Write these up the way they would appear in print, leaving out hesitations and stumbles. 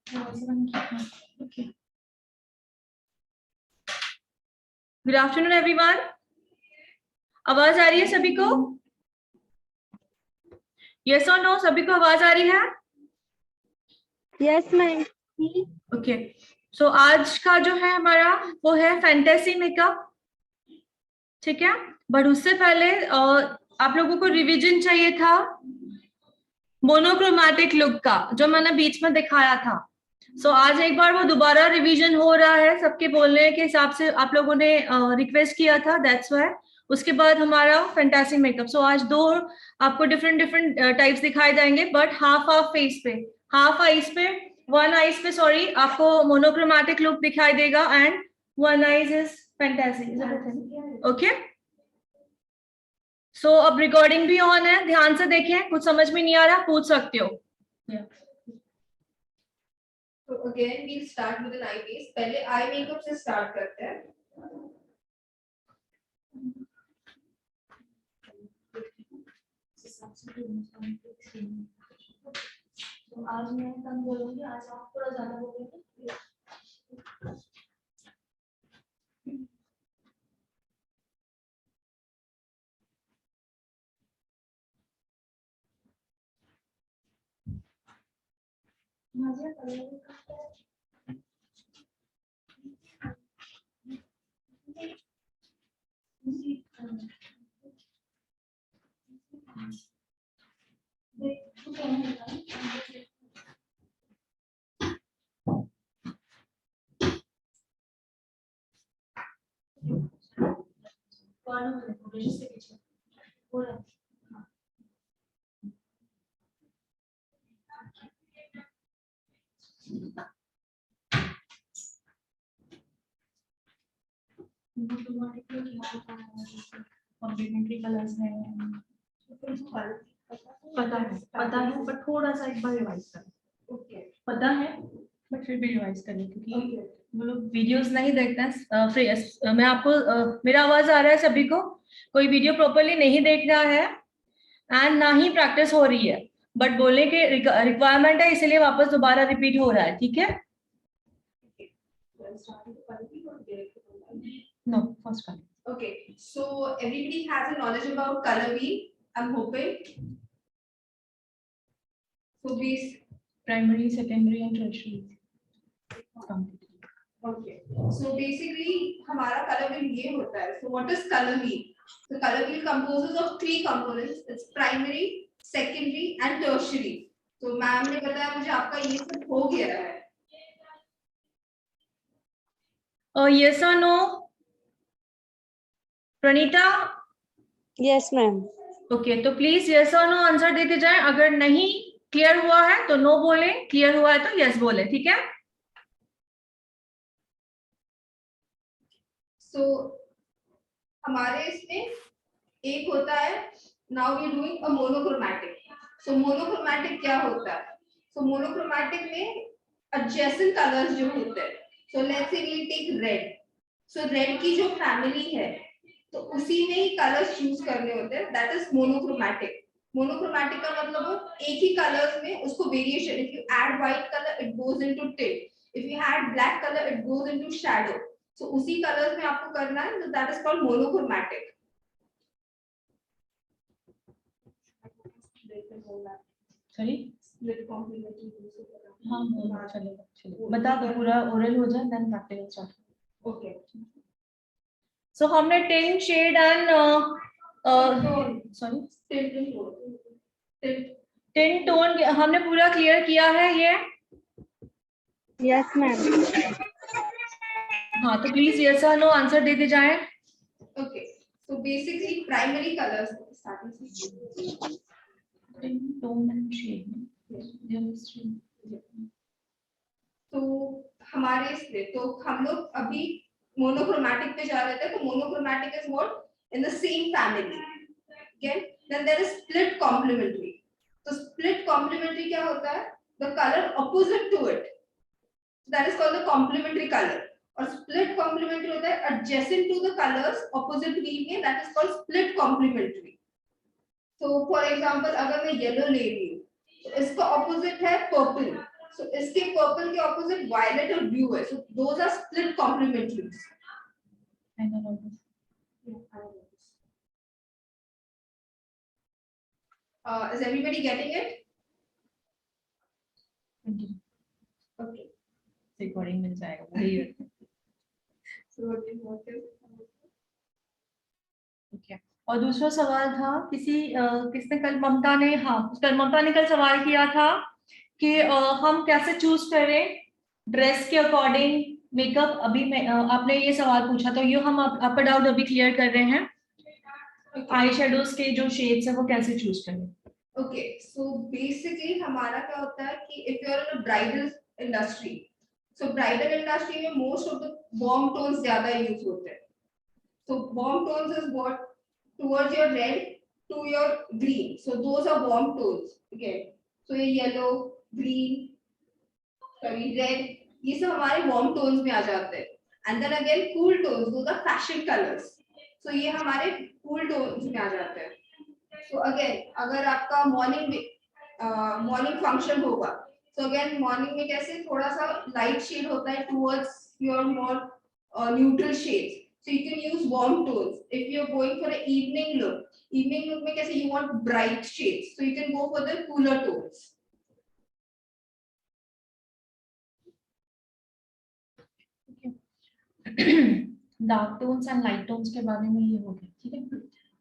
Okay. Good afternoon, everyone. आवाज आ रही है सभी को? Yes or no? सभी को आवाज आ रही है? Yes, ma'am. Okay. So आज का जो है हमारा वो है फैंटेसी मेकअप, ठीक है? बट उससे पहले आप लोगों को रिवीजन चाहिए था मोनोक्रोमैटिक लुक का, जो मैंने बीच में दिखाया था. सो आज एक बार वो दोबारा रिवीजन हो रहा है, सबके बोलने के हिसाब से आप लोगों ने रिक्वेस्ट किया था, दैट्स व्हाई. उसके बाद हमारा फैंटेसी मेकअप. सो आज दो आपको डिफरेंट टाइप्स दिखाए जाएंगे, बट हाफ फेस पे, हाफ आईज पे, वन आईज पे सॉरी, आपको मोनोक्रोमैटिक लुक दिखाई देगा and one eyes is fantasy. Okay. So अब रिकॉर्डिंग भी ऑन है, ध्यान से देखें, कुछ समझ में नहीं आ रहा पूछ सकते हो. So again we'll start with an eye base. पहले eye makeup से start करते हैं. तो आज मैं कम बोलूंगी, आज आप थोड़ा ज्यादा बोलेंगे. कॉम्प्लीमेंट्री कलर्स हैं, पता है बट थोड़ा सा एक बार रिवाइज करें. Okay. पता है बट फिर भी रिवाइज करें, क्योंकि वो लोग वीडियोस नहीं देखते हैं. मैं आपको मेरा आवाज आ रहा है सभी को? कोई वीडियो प्रॉपर्ली नहीं देख रहा है एंड ना ही प्रैक्टिस हो रही है, बट बोलने के रिक्वायरमेंट है, इसलिए वापस दोबारा रिपीट हो रहा है, ठीक है? No, first one. Okay. So everybody has a knowledge about color wheel, I'm hoping. So primary, secondary and tertiary. okay. So basically हमारा color wheel ये होता है. So what is color wheel? The color wheel composes of three components. It's primary, secondary and tertiary. So ma'am ने बताया मुझे आपका ये सब हो गया है. Yes or no? Praneeta? Yes, ma'am. Okay, तो प्लीज यस और नो आंसर देते जाएं. अगर नहीं क्लियर हुआ है तो नो बोले, क्लियर हुआ है तो यस बोले, ठीक है? So हमारे इसमें एक होता है, now we are doing a monochromatic. So monochromatic क्या होता है? So monochromatic में adjacent colors जो होते हैं. So let's say we take red. So red की जो family है, तो उसी में ही colors choose करने होते हैं. That is monochromatic. Monochromatic का मतलब हो एक ही colors में उसको variation. If you add white color, it goes into tint. If you add black color, it goes into shadow. So उसी colors में आपको करना है. So that is called monochromatic. Sorry, Split complementary. हाँ चलेगा. बता दो, पूरा ओरल हो जाए then practical start. Okay. So हमने tint, shade and sorry tint, tone हमने पूरा क्लियर किया है ये. Yes, ma'am. हाँ, तो प्लीज यस और नो आंसर देते जाएं. Okay. So basically primary colors starting से. Tint, tone and shade. तो हमारे इसमें तो हम लोग अभी मोनोक्रोमैटिक पे जा रहे थे. तो monochromatic is what in the same family. Again, then there is split complementary. तो split complementary क्या होता है? The color opposite to it. That is called the complementary color. और split complementary होता है adjacent to the colors opposite wheel में. That is called split complementary. तो for example अगर मैं yellow ले रही हूँ तो इसका opposite है purple. So इसके पर्पल के ऑपोजिट वायलेट और ब्लू है. So those are split complementaries. Is everybody getting it? Okay. Recording मिल जाएगा वही है. So what is Okay. और दूसरा सवाल था किसने कल ममता ने कल सवाल किया था कि हम कैसे चूज करें ड्रेस के अकॉर्डिंग मेकअप. अभी आपने ये सवाल पूछा तो ये हम आपका डाउट अभी क्लियर कर रहे हैं. आई शेडोज के जो शेड्स है वो कैसे चूज करें. Okay, so basically हमारा क्या होता है कि if you are in a bridal industry, so bridal industry में most of the warm tones ज्यादा use होते हैं. So warm tones is what towards your red to your green. So those are warm tones. Okay, so ये yellow, green, sorry red, ये सब हमारे warm tones में आ जाते हैं. And then again cool tones, those are fashion colors. So ये हमारे cool tones में आ जाते हैं. So again अगर आपका मॉर्निंग फंक्शन होगा तो अगेन मॉर्निंग में कैसे थोड़ा सा लाइट शेड होता है towards your more neutral shades. So you can use warm tones. If you're going for an evening look में कैसे you want bright shades, so you can go for the cooler tones. Dark tones and light tones के बारे में ये हो गया. ठीक है.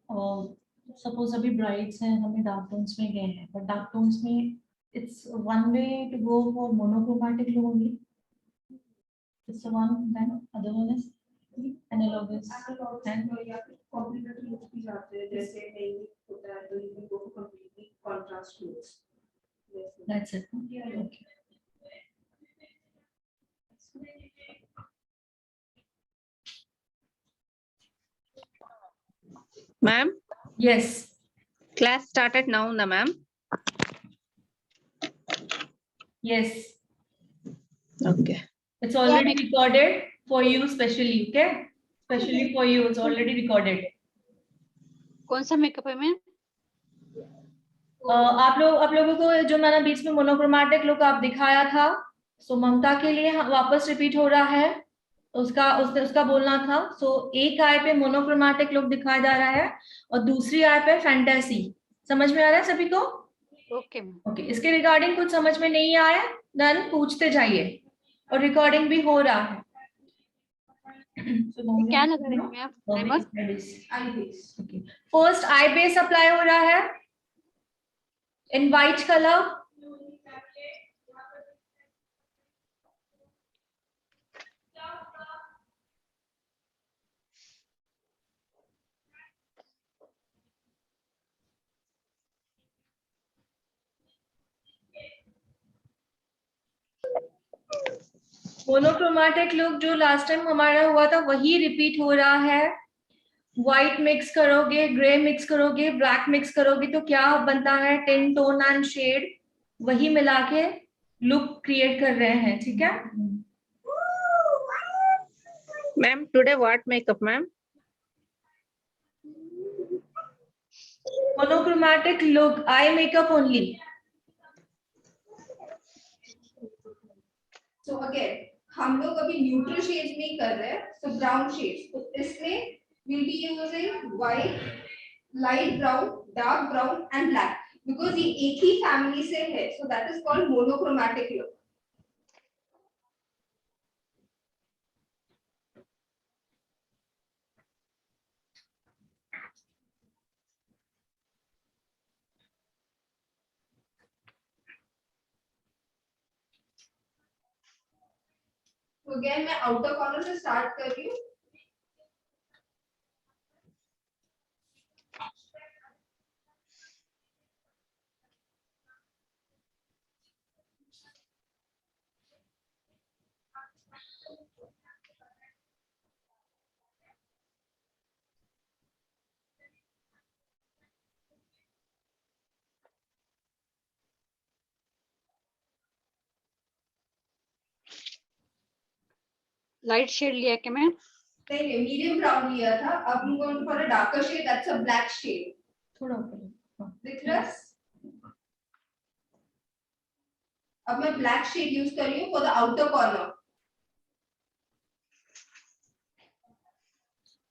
और सपोज अभी ब्राइड्स हैं, हमें डार्क टोन्स में गए हैं, बट डार्क टोन्स में it's one way to go for monochromatic look only. It's one then other one is analogous and complementary looks भी जाते हैं जैसे मेहंदी होता है तो you can go for completely contrast looks. That's it. Okay. Ma'am, yes. class started now, na ma'am. Yes. Okay. It's already recorded for you specially. Okay. Specially for you, it's already recorded. कौन सा makeup है ma'am? आप लोगों को जो मैंने बीच में monochromatic look आप दिखाया था, सो ममता के लिए वापस रिपीट हो रहा है. उसका बोलना था. सो एक आई पे मोनोक्रोमैटिक लुक दिखाया जा रहा है और दूसरी आई पे फैंटेसी. समझ में आ रहा है सभी को? Okay ma'am. ओके. इसके रिगार्डिंग कुछ समझ में नहीं आया देन पूछते जाइए और रिकॉर्डिंग भी हो रहा है. क्या लगा रहे हैं ma'am? Timer. Eye base. Okay. First आई बेस अप्लाई हो रहा है in white colour. Monochromatic look जो लास्ट टाइम हमारा हुआ था वही रिपीट हो रहा है. व्हाइट मिक्स करोगे, ग्रे मिक्स करोगे, ब्लैक मिक्स करोगे तो क्या बनता है? टिन टोन एंड शेड वही मिला के लुक क्रिएट कर रहे हैं. ठीक है. Ma'am, today what makeup, ma'am? Monochromatic look, eye makeup only. So again हम लोग अभी न्यूट्रल शेड्स में ही कर रहे हैं. So ब्राउन शेड्स, तो इसमें we'll be using white, light brown, dark brown and black because ये एक ही फैमिली से है. So that is called monochromatic look. तो अगेन मैं आउटर कॉर्नर से स्टार्ट कर रही हूँ. लाइट शेड लिया क्या मैम? नहीं मीडियम ब्राउन लिया था. अब I'm going for a darker shade. That's a black shade. थोड़ा ऊपर. दिख रहा है? अब मैं ब्लैक शेड यूज कर रही हूँ for the outer corner.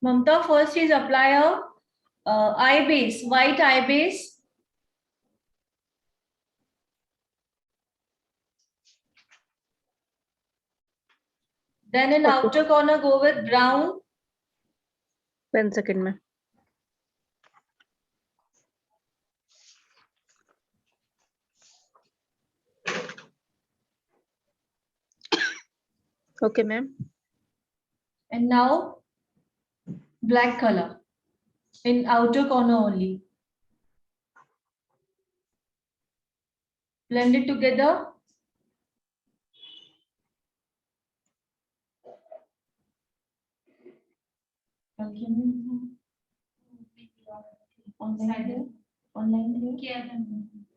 Mamta, first is apply a eye base, white eye base. Then in Okay. outer corner, go with brown. 1 second, ma'am. Okay, ma'am. And now black color in outer corner only. Blend it together. Online here.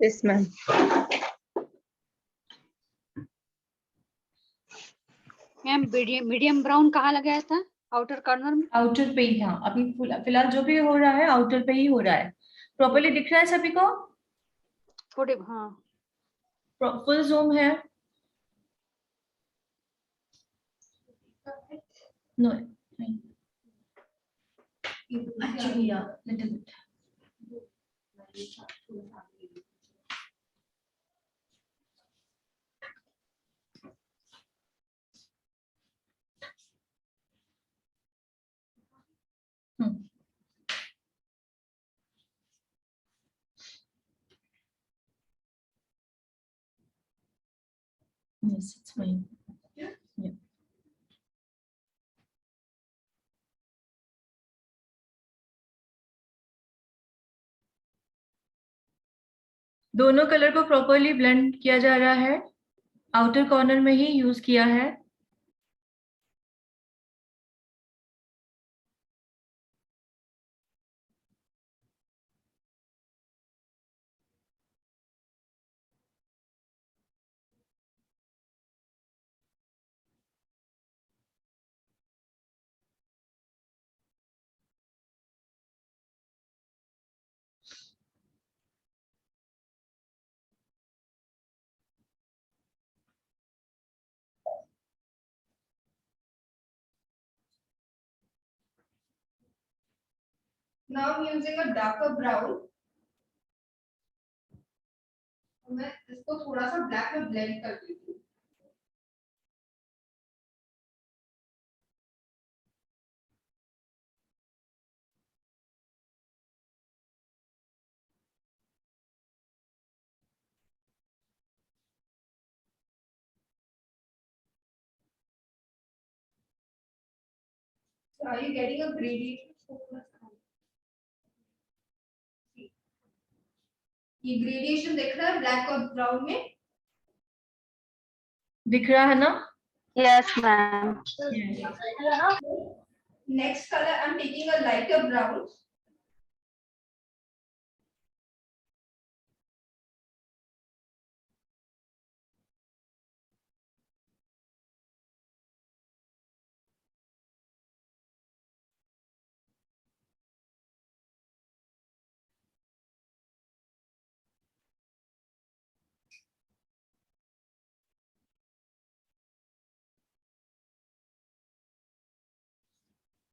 Yes, ma'am. Ma'am medium brown कहाँ लगाया था? Outer corner में. Outer पे ही, हाँ अभी फिलहाल जो भी हो रहा है आउटर पे ही हो रहा है. प्रॉपर्ली दिख रहा है सभी को? थोड़े हाँ. फुल जूम है? No actually little bit. Yes, it's fine. Yeah. दोनों कलर को प्रॉपर्ली ब्लेंड किया जा रहा है. आउटर कॉर्नर में ही यूज किया है. Now I'm using a darker brown. मैं इसको थोड़ा सा ब्लैक में ब्लेंड कर देती हूँ. So are you getting a gradation? ये ग्रेडिएशन दिख रहा है ब्लैक और ब्राउन में? दिख रहा है ना? Yes ma'am. Next color I'm taking a lighter brown.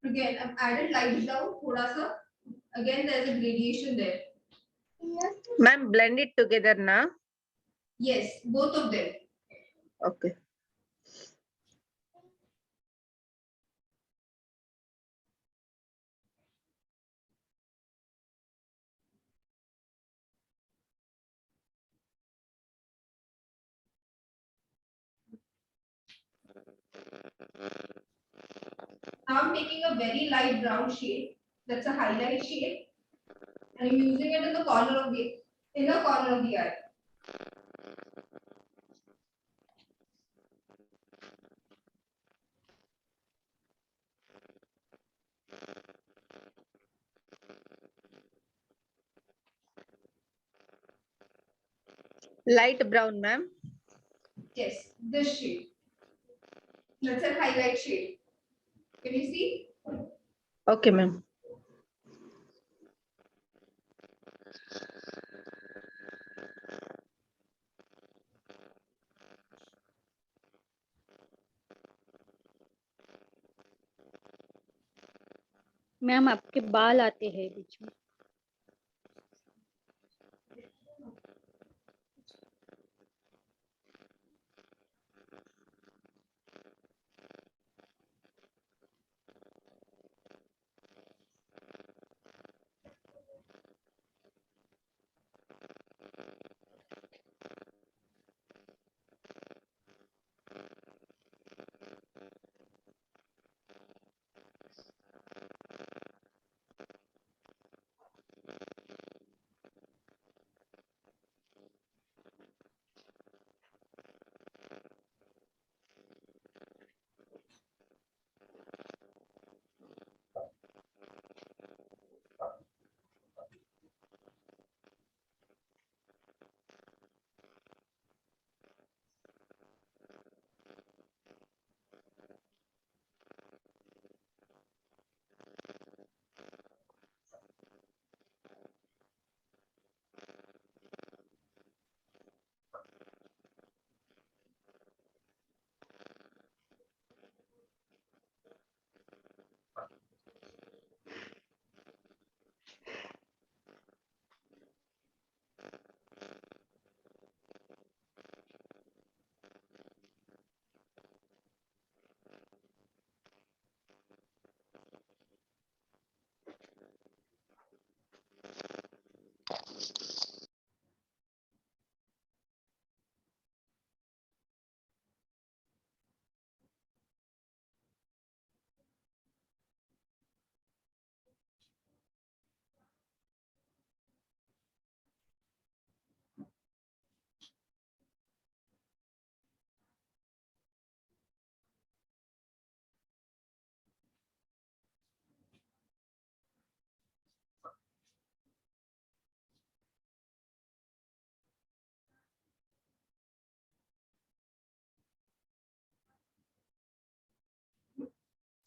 Again I've added light brown थोड़ा सा. Again there's a gradation there. Ma'am, blend it together now. Yes, both of them. Okay. Now I'm taking a very light brown shade. That's a highlight shade. And I'm using it in the corner of the inner corner of the eye. Light brown, ma'am. Yes, this shade. That's a highlight shade. Can you see? Okay, ma'am. Ma'am आपके बाल आते हैं बीच में।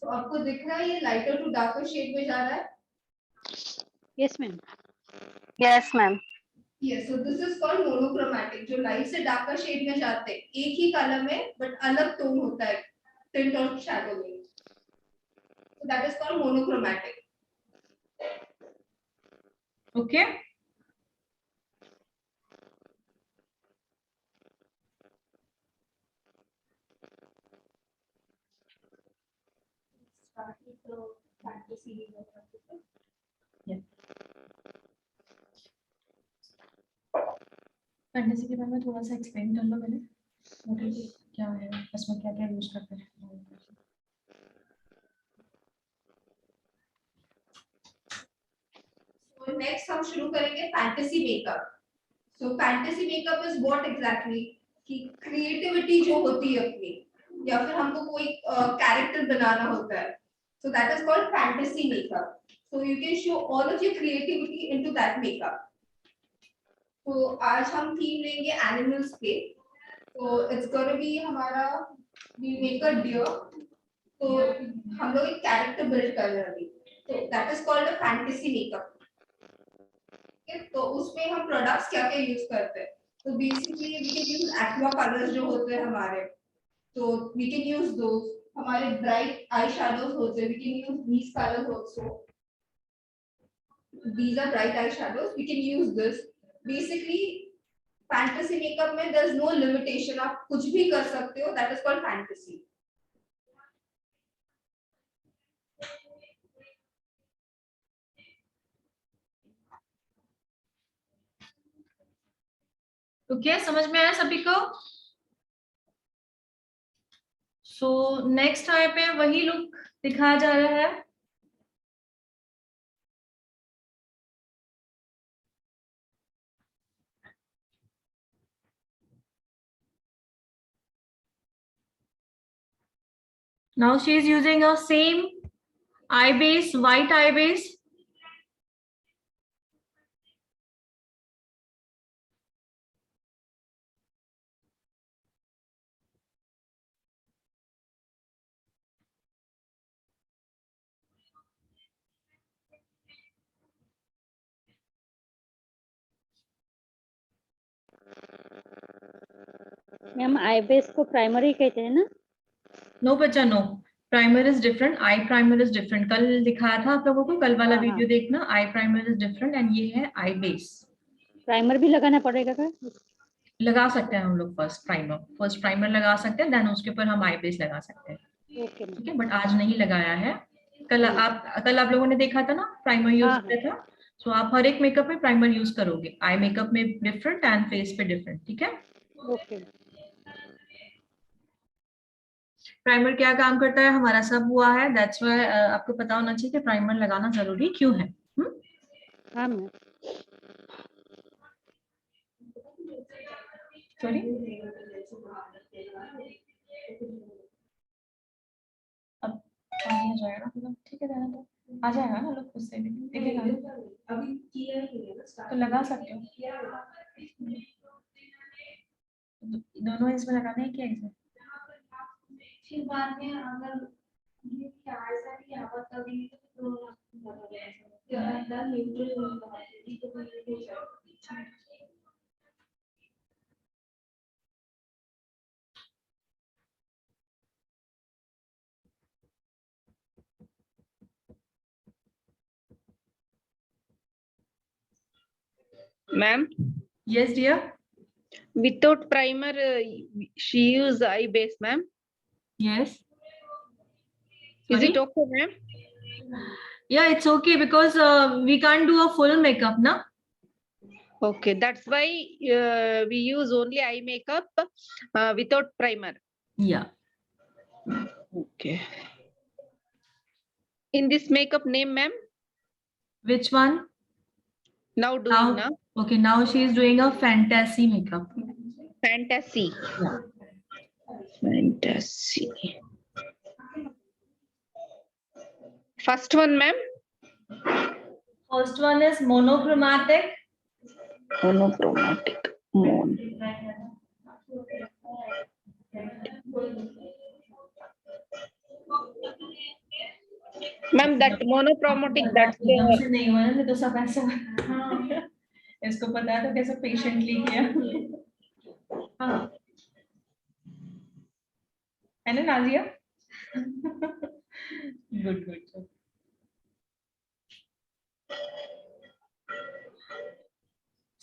तो आपको दिख रहा है ये लाइटर टू डार्कर शेड में जा रहा है? Yes ma'am. Yes, ma'am. Yes, so this is called monochromatic. जो लाइट से डार्कर शेड में जाते हैं, एक ही कलर में बट अलग टोन होता है टिंट और शैडो में. So that is called monochromatic. Okay. Fantasy के बारे में थोड़ा सा एक्सप्लेन कर लो पहले, क्या है उसमें, क्या क्या यूज करते हैं. So next हम शुरू करेंगे fantasy makeup. So fantasy makeup is what exactly कि क्रिएटिविटी जो होती है अपनी, या फिर हमको कोई कैरेक्टर बनाना होता है. So that is called fantasy makeup. So you can show all of your creativity into that makeup. तो आज हम थीम लेंगे एनिमल्स पे. तो इट्स गोना बी हमारा वी मेक अ डियर. तो हम लोग एक कैरेक्टर बिल्ड कर रहे हैं अभी. तो that is called a fantasy makeup. तो उसमें हम प्रोडक्ट्स क्या क्या यूज करते हैं. तो basically we can use aqua colours जो होते हैं हमारे. तो वी कैन यूज दोस. हमारे ब्राइट आई शैडोज होते हैं, we can use these colours also. These are bright eye shadows. We can use this. Basically, fantasy makeup में there's no limitation. आप कुछ भी कर सकते हो. That is called fantasy. तो क्या समझ में आया सभी को? सो नेक्स्ट आई पे वही लुक दिखाया जा रहा है. Now she is using a same eye base, white eye base. Ma'am eye base को प्राइमरी कहते हैं ना? नो बच्चा no, primer is different, eye primer is different. कल दिखाया था आप लोगों को, कल वाला हाँ, हाँ। वीडियो देखना। आई प्राइमर इज डिफरेंट एंड ये है आई बेस। प्राइमर भी लगाना पड़ेगा क्या? लगा सकते हैं हम लोग फर्स्ट प्राइमर लगा सकते हैं, देन उसके ऊपर हम आई बेस लगा सकते हैं। ओके ठीक है, बट आज नहीं लगाया है। कल आप लोगों ने देखा था ना, प्राइमर यूज हाँ, किया था। सो आप हर एक मेकअप में प्राइमर यूज करोगे, आई मेकअप में डिफरेंट एंड फेस पे डिफरेंट। ठीक है, ओके। प्राइमर क्या काम करता है, हमारा सब हुआ है, दैट्स व्हाई आपको पता होना चाहिए कि प्राइमर लगाना जरूरी क्यों है। हाँ मैम। सॉरी, अब पानी आ जाएगा मतलब, ठीक है, रहने दो, आ जाएगा ना, लोग खुद से भी दिखेगा ना। अभी किया ही नहीं है ना, तो लगा सकते हो, दोनों इसमें लगाना है क्या इसमें? फिर बाद में अगर ये क्या ऐसा भी आवा तभी तो अंदर न्यूट्रल होगा तो Ma'am, yes dear, without primer, she use eye base, ma'am. यस, Is it okay, ma'am? yeah, it's okay because we can't do a full makeup na. Okay, that's why we use only eye makeup without primer. Yeah, Okay. In this makeup name, ma'am, which one? now doing Now, now okay, now she is doing a fantasy makeup. fantasy. Yeah. Fantasy. First one, ma'am. First one is monochromatic. Monochromatic. Mon. Ma'am, that monochromatic, that's एकदम the से नहीं हुआ ना, तो सब ऐसा इसको पता है तो कैसे पेशेंटली किया। हाँ, है ना Nazia? Good good.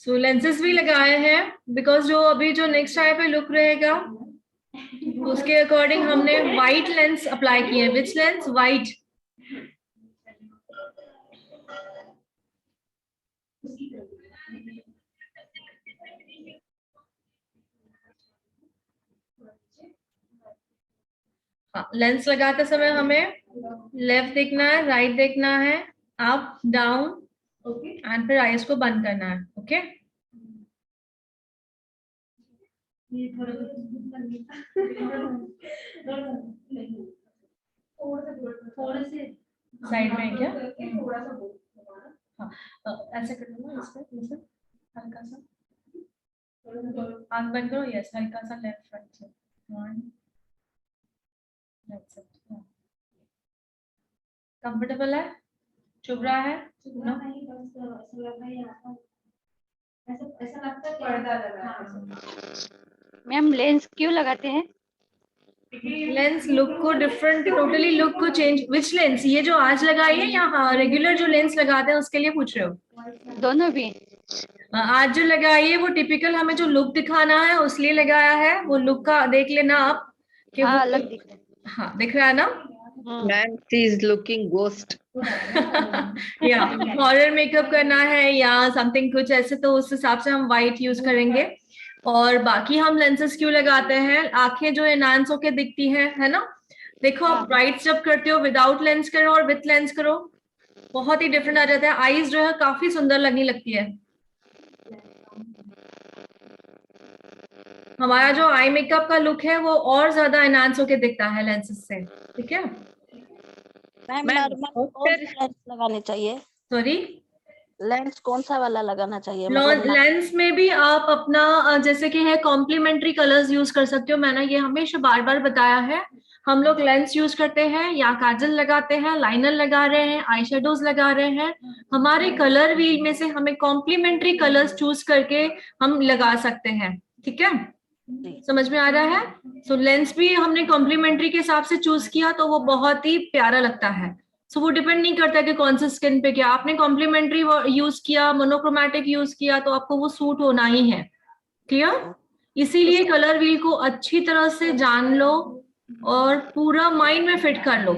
So lenses भी लगाए हैं बिकॉज जो अभी जो नेक्स्ट आई पे लुक रहेगा उसके अकॉर्डिंग हमने व्हाइट लेंस अप्लाई किए हैं। Which lens? व्हाइट। हाँ, लेंस लगाते समय हमें लेफ्ट देखना है, राइट देखना है, अप डाउन, एंड फिर आईज को बंद करना है। ओके, थोड़े से साइड में है क्या? थोड़ा सा हाँ, ऐसे कर लो ना, इससे हल्का सा आंख बंद करो। यस, हल्का सा लेफ्ट राइट से, वन, दैट्स इट। कंफर्टेबल है? चुभ रहा है? नो, ऐसा लगता है पर्दा लगा है। मैम लेंस क्यों लगाते हैं? लेंस लुक को डिफरेंट, टोटली लुक को चेंज। Which lens? ये जो आज लगाई है या हाँ रेगुलर जो लेंस लगाते हैं उसके लिए पूछ रहे हो? दोनों भी। आज जो लगाई है वो टिपिकल हमें जो लुक दिखाना है उसलिए लगाया है। वो लुक का देख लेना आप कि हाँ, वो अलग दिख रहा है। हाँ दिख रहा है ना। ma'am, she is looking ghost. या हॉरर मेकअप करना है या समथिंग कुछ ऐसे, तो उस हिसाब से हम व्हाइट यूज करेंगे। और बाकी हम लेंसेज क्यों लगाते हैं? आंखें जो एनहांस होके दिखती है ना। देखो आप ब्राइट जब करते हो विदाउट लेंस करो और विथ लेंस करो, बहुत ही डिफरेंट आ जाता है। आईज जो है काफी सुंदर लगने लगती है। हमारा जो आई मेकअप का लुक है वो और ज्यादा एनहांस होके दिखता है लेंसेज से। ठीक है, मैम Ma'am, नॉर्मल कौन सी लेंस लगानी चाहिए? सॉरी, लेंस कौन सा वाला लगाना चाहिए? मतलब लेंस में भी आप अपना जैसे कि है कॉम्प्लीमेंट्री कलर्स यूज कर सकते हो। मैंने ये हमेशा बार बार बताया है। हम लोग लेंस यूज करते हैं या काजल लगाते हैं, लाइनर लगा रहे हैं, आई शेडोज लगा रहे हैं, हमारे कलर व्हील में से हमें कॉम्प्लीमेंट्री कलर्स चूज करके हम लगा सकते हैं। ठीक है, समझ में आ रहा है? सो लेंस भी हमने कॉम्प्लीमेंट्री के हिसाब से चूज किया तो वो बहुत ही प्यारा लगता है। सो वो डिपेंड नहीं करता कि कौन से स्किन पे क्या, आपने कॉम्प्लीमेंट्री यूज किया, मोनोक्रोमैटिक यूज किया तो आपको वो सूट होना ही है। क्लियर? इसीलिए कलर व्हील को अच्छी तरह से जान लो और पूरा माइंड में फिट कर लो।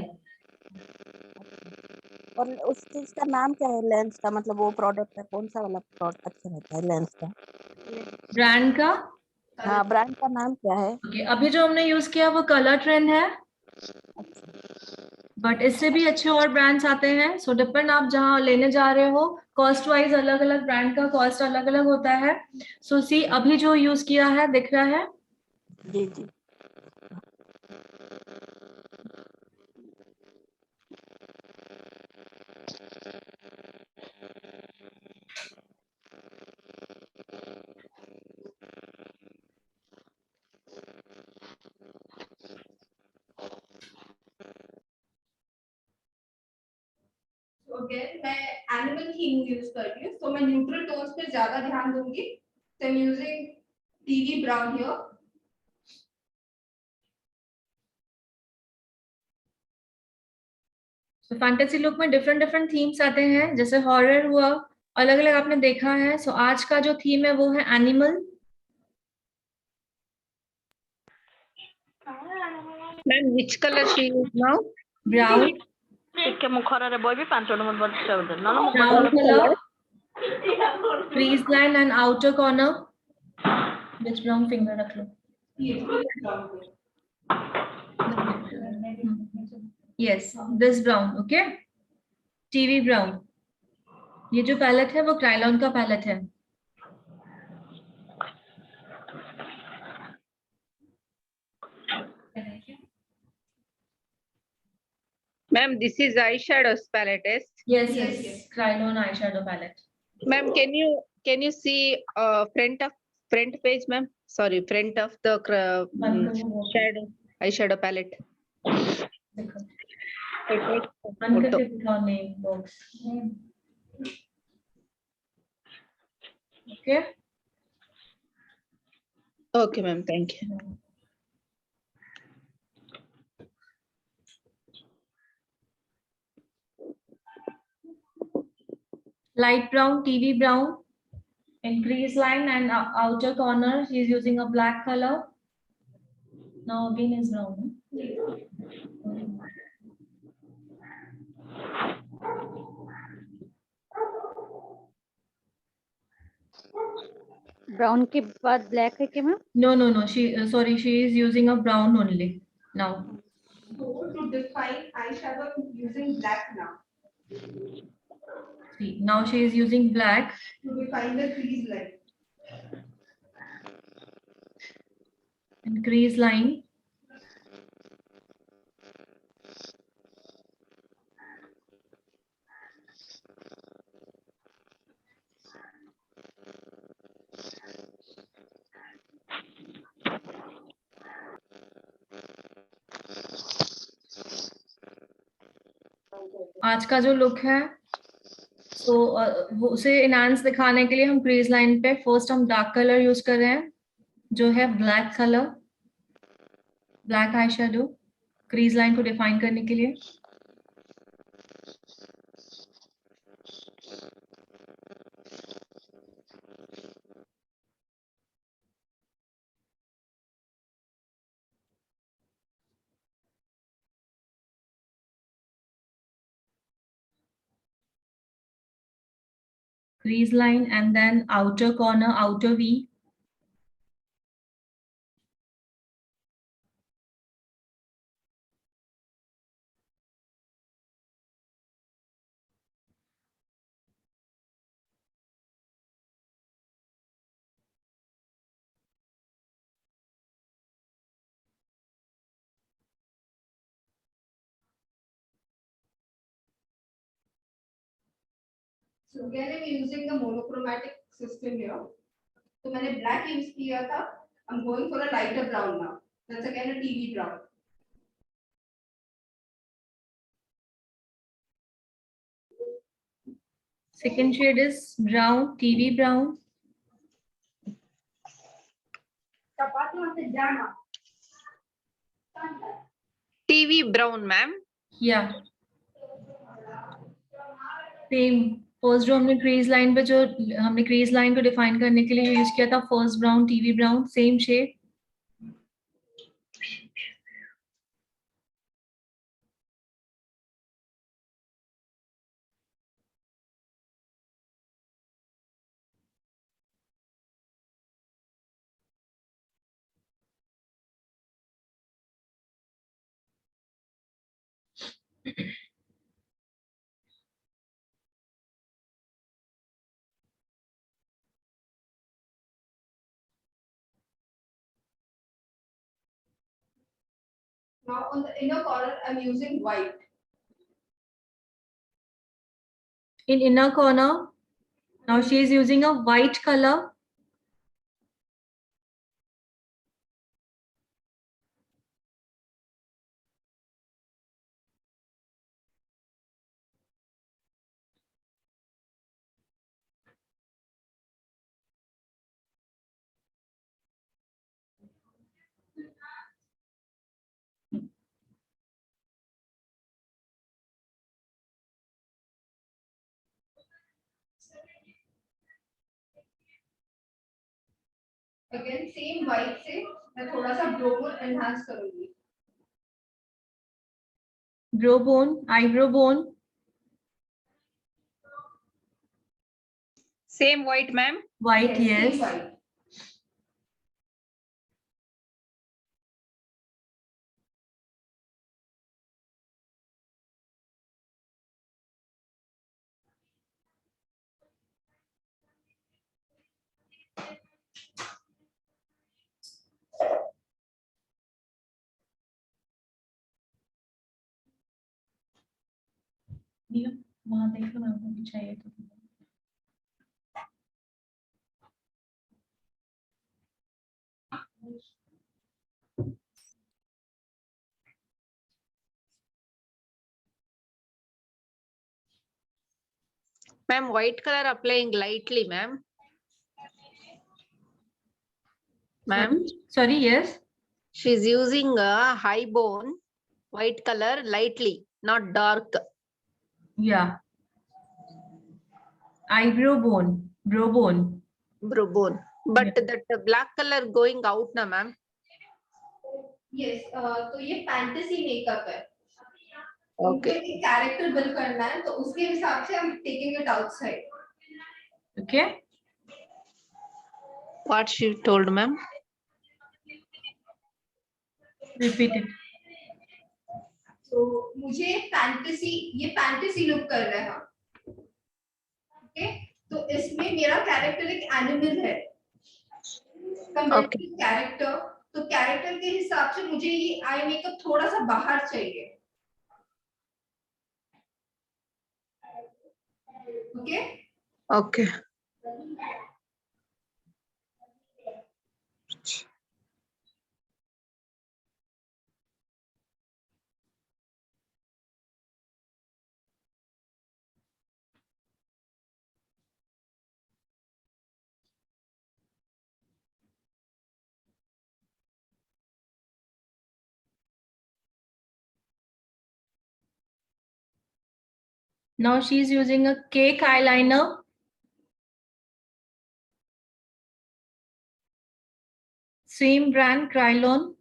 और उस चीज का नाम क्या है लेंस का, मतलब वो प्रोडक्ट है कौन सा वाला प्रोडक्ट अच्छा रहता है लेंस का? ब्रांड का? हाँ, ब्रांड का नाम क्या है? Okay, अभी जो हमने यूज किया वो कलर ट्रेंड है, बट इससे भी अच्छे और ब्रांड्स आते हैं। सो डिपेंड आप जहाँ लेने जा रहे हो, कॉस्ट वाइज अलग अलग ब्रांड का कॉस्ट अलग अलग होता है। सो सी अभी जो यूज किया है दिख रहा है। जी जी। अगेन मैं एनिमल थीम यूज कर रही हूँ, तो मैं न्यूट्रल टोन्स पे ज्यादा ध्यान दूंगी। So I'm using TV brown here. तो फैंटेसी लुक में डिफरेंट डिफरेंट थीम्स आते हैं, जैसे हॉरर हुआ, अलग अलग आपने देखा है। सो आज का जो थीम है वो है animal. Ma'am, which color she is now? Brown. ଟିକେ ମୁଁ ଖରାରେ ବଇବି 5 ମିନିଟ୍ ମୋତେ ବସିବାକୁ ଦେ ନହେଲେ ମୁଁ brown Brown colour, color. Crease line and outer corner. Which brown finger रख लो। Yes, this brown. Okay, TV brown. ये जो पैलेट है वो क्राइलॉन का पैलेट है। Ma'am, this is eyeshadows palette, yes? Yes, Yes, yes, yes. Krylon eyeshadow palette. Ma'am, can you see front page, ma'am? Sorry, front of the shadow eyeshadow palette. देखो, I take बंद photo. करके दिखाओ name box. Okay, Okay, ma'am. Thank you. light brown, TV brown, increase line and outer corner. She is using a black color. Now again is brown. Brown के बाद black है क्या ma'am? No, no, no. She sorry, she is using a brown only now. So to define eyeshadow, I'm using black now. See, now she is using black. To define the crease line. And crease line. आज का जो look है, सो वो उसे enhance दिखाने के लिए हम क्रीज लाइन पे फर्स्ट हम डार्क कलर यूज कर रहे हैं, जो है black colour, black eye shadow, crease line को डिफाइन करने के लिए। Crease line and then outer corner, outer V. So again I'm using the monochromatic system here. तो मैंने black यूज किया था. I'm going for a lighter brown now. That's again a TV brown. Second shade is brown, TV brown. TV brown, ma'am. या same first row हमने crease line पे जो हमने crease line को डिफाइन करने के लिए यूज किया था first brown TV brown same shade. Now on the inner corner, I'm using white. In inner corner, now she is using a white color. Again same white से मैं थोड़ा सा ब्रो बोन enhance करूंगी. Brow bone, eyebrow bone. Same white, ma'am. White, yes. Same white. वहां देख लो ma'am को चाहिए तो. Ma'am, white color applying lightly, ma'am. Ma'am, Sorry, yes. she's using a high bone, white color lightly, not dark. Yeah. Eyebrow bone, brow bone. Brow bone. But Yeah. that black color going out na, ma'am. Yes, तो ये fantasy makeup है. Okay. उनको एक character build करना है तो उसके हिसाब से I'm taking it outside. Okay. What she told, ma'am? Repeat it. तो मुझे ये fantasy look कर रहा है. Okay, तो इसमें मेरा character एक animal है. Compared to character, तो character के हिसाब से मुझे ये eye makeup थोड़ा सा बाहर चाहिए. Okay. Okay. Now she's using a cake eyeliner. Same brand, Krylon.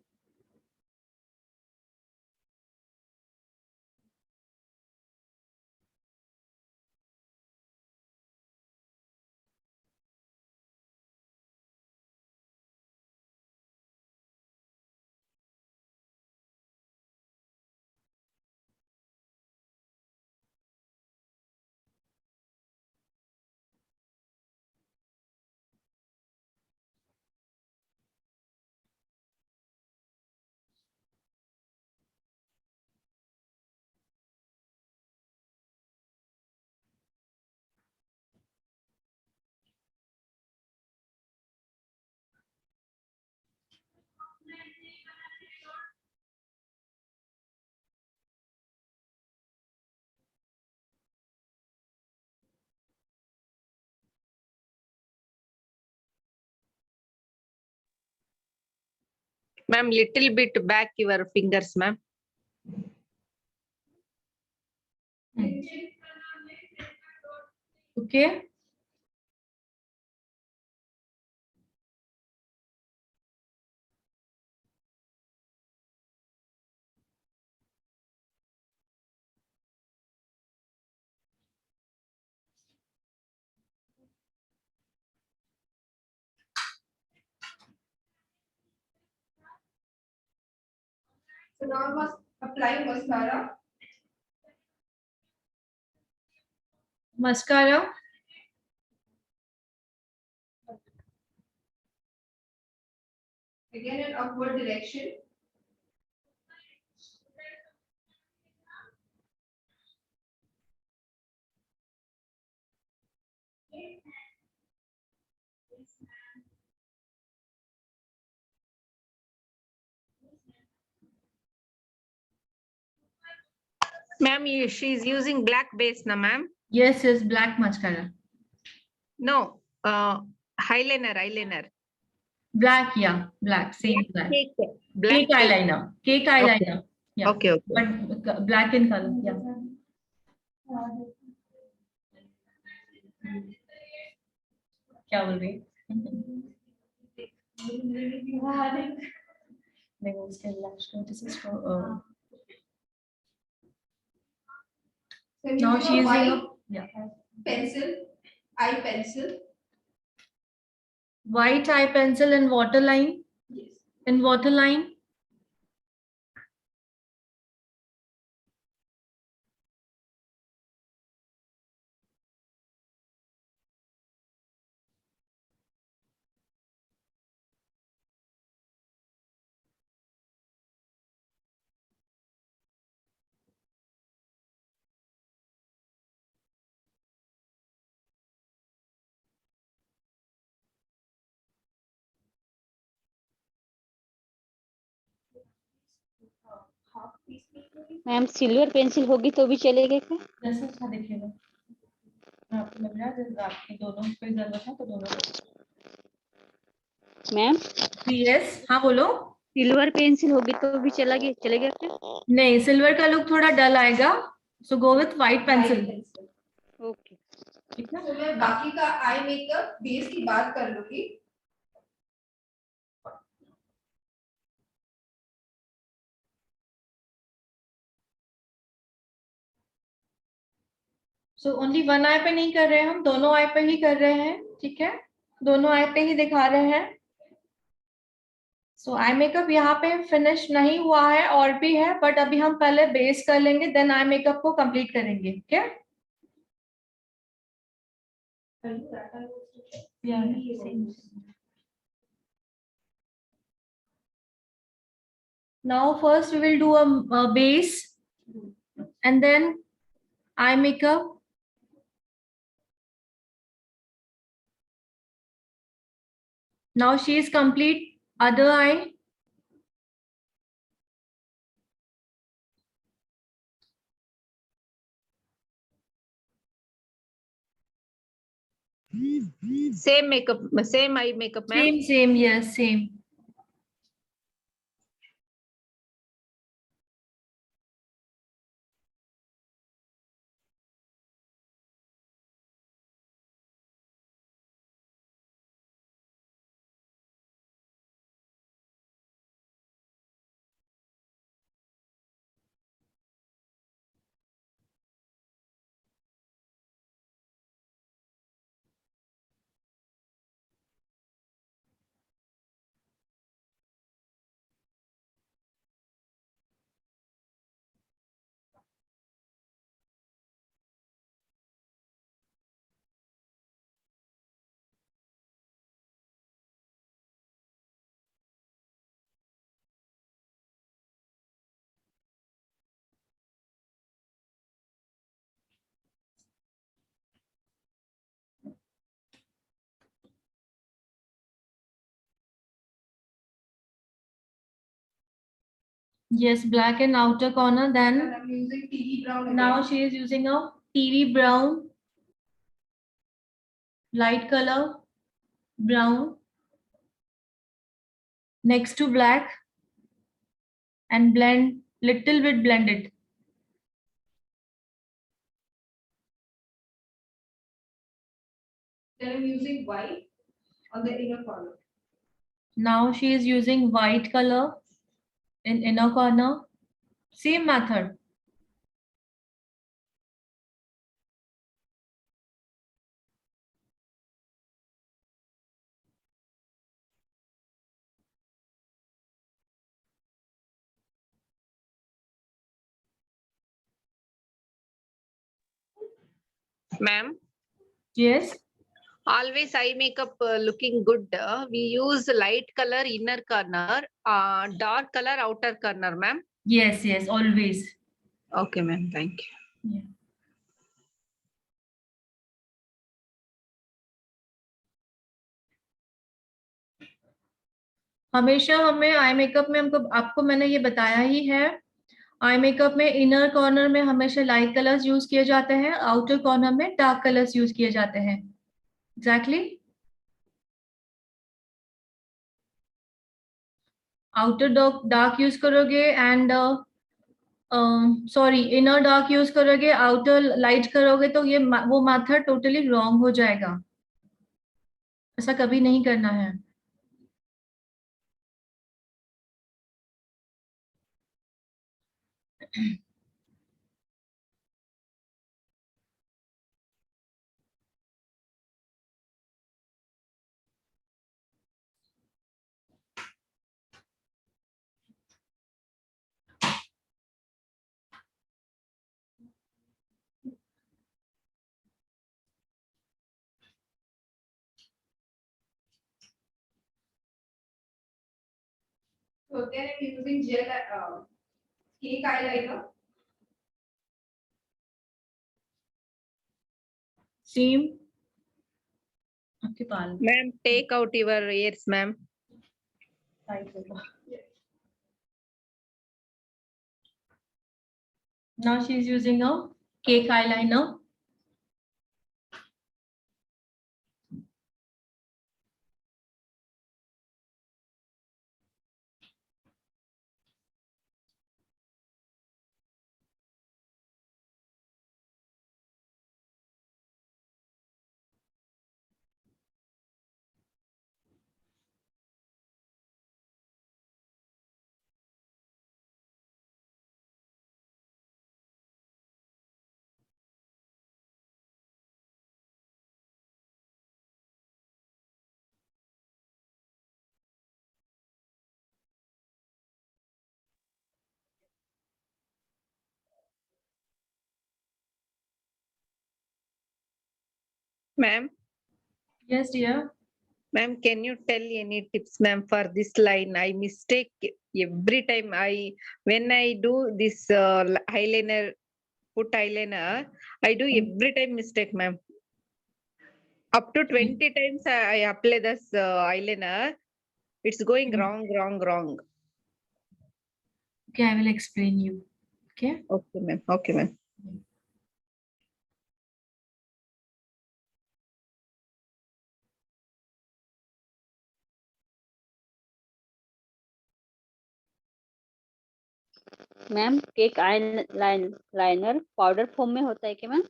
Ma'am, little bit back your fingers, ma'am. Okay. So now I must apply mascara. Mascara. Again in upward direction. Ma'am, she's using black base, na ma'am? Yes, yes, black mascara. No, eyeliner. Black, yeah, black, same black. Black Cake eyeliner. Cake eyeliner. Yeah. Okay. But black in color. Yeah. क्या बोल रही नहीं उसके lash notice is for So I'm now using she a is white using yeah pencil, eye pencil. white eye pencil and waterline Yes. and waterline. Ma'am silver pencil होगी तो भी चलेगा क्या? जैसे अच्छा दिखेगा आपको लग रहा है जैसे आपकी दोनों पे जरूरत है तो दोनों मैम यस हाँ बोलो सिल्वर पेंसिल होगी तो भी चलेगा क्या? नहीं सिल्वर का लुक थोड़ा डल आएगा so go with white pencil okay ठीक है तो मैं बाकी का आई मेकअप बेस की बात कर लूंगी. सो ओनली वन आई पे नहीं कर रहे हैं हम दोनों आई पे ही कर रहे हैं ठीक है दोनों आई पे ही दिखा रहे हैं सो आई मेकअप यहाँ पे फिनिश नहीं हुआ है और भी है बट अभी हम पहले बेस कर लेंगे देन आई मेकअप को कंप्लीट करेंगे क्या now first we will do a base and then eye makeup. Now she is complete other eye. Same makeup, same eye makeup, ma'am. Same, yes, same. Yes, black in outer corner. Then And I'm using TV brown again. now she is using a TV brown, light color, brown, next to black. and blend, little bit blend it. Then I'm using white on the inner corner. Now she is using white color in inner corner. Same method. Ma'am, Yes. always eye makeup looking good. We use light color inner corner, dark color outer corner, ma'am. Yes, yes, always. Okay, ma'am. Thank you. Yeah. हमेशा हमें eye makeup में हमको आपको मैंने ये बताया ही है, eye makeup में इनर कॉर्नर में हमेशा लाइट कलर्स यूज किए जाते हैं, आउटर कॉर्नर में डार्क कलर्स यूज किए जाते हैं. एग्जैक्टली. आउटर डार्क यूज करोगे and sorry inner dark use करोगे, आउटर लाइट करोगे, तो ये वो मेथड टोटली रॉन्ग हो जाएगा. ऐसा कभी नहीं करना है. So then I'm using gel cake eyeliner. Same आपके पाल Ma'am, take out your ears, ma'am. Now she is using a cake eyeliner. Ma'am, Yes, dear. ma'am, can you tell any tips, ma'am, for this line? I mistake every time when I do this eyeliner, put eyeliner, I do every time mistake, ma'am. Up to 20 times I apply this eyeliner. It's going wrong, wrong, wrong. Okay, I will explain you. Okay. Okay, ma'am. Okay, ma'am. Ma'am cake liner powder form में होता है क्या ma'am?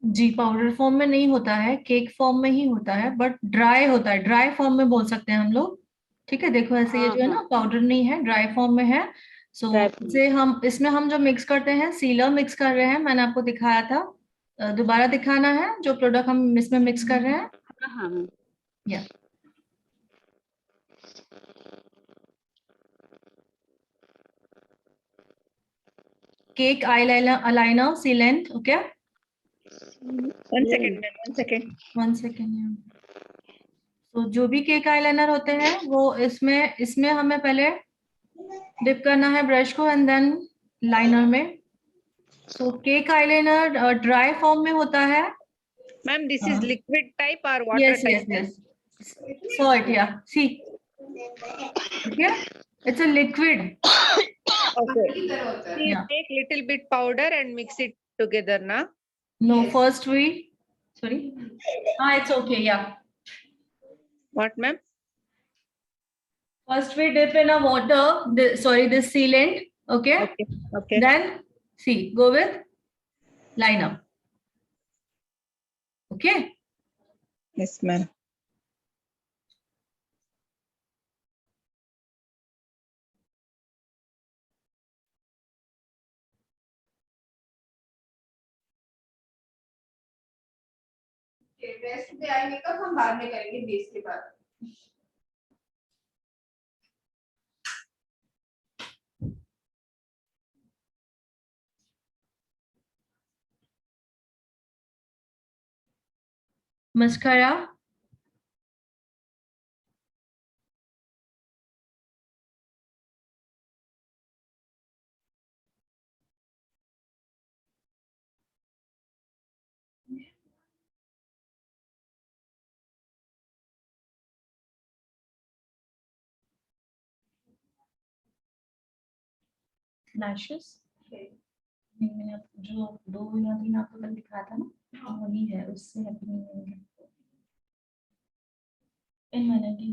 जी, powder form में नहीं होता है, cake form में ही होता है, बट ड्राई होता है, ड्राई फॉर्म में बोल सकते हैं हम लोग. ठीक है, देखो ऐसे ये हाँ, जो है ना पाउडर नहीं है, ड्राई फॉर्म में है. सो Dry form. इसे हम इसमें हम जो मिक्स करते हैं, सीलर मिक्स कर रहे हैं, मैंने आपको दिखाया था. दोबारा दिखाना है जो प्रोडक्ट हम इसमें मिक्स कर रहे हैं. हाँ हाँ मैम. या cake eyeliner sealant. Okay, One second, ma'am. 1 second. 1 second. तो जो भी केक आईलाइनर होते हैं वो इसमें हमें पहले डिप करना है ब्रश को एंड देन लाइनर में. सो केक आईलाइनर ड्राई फॉर्म में होता है. Ma'am, this is liquid type or water Yes, type? yes, yes. So it, yeah. See. Okay. It's a liquid. Okay. की तरह होता है. You Yeah. take little bit powder and mix it together, na? No, Yes. first we. Sorry. It's okay. Yeah. What, ma'am? First we dip in a water, this sealant, okay? Okay. Okay. Then see, go with liner. Okay? Yes, ma'am. Rest पे eye makeup हम बाद में करेंगे base के बाद. Mascara. Lashes. नहीं, मैंने जो 2 या 3 आपको कल दिखाया था ना, वही है, उससे हैप्पी नहीं होंगे. इन मैंने की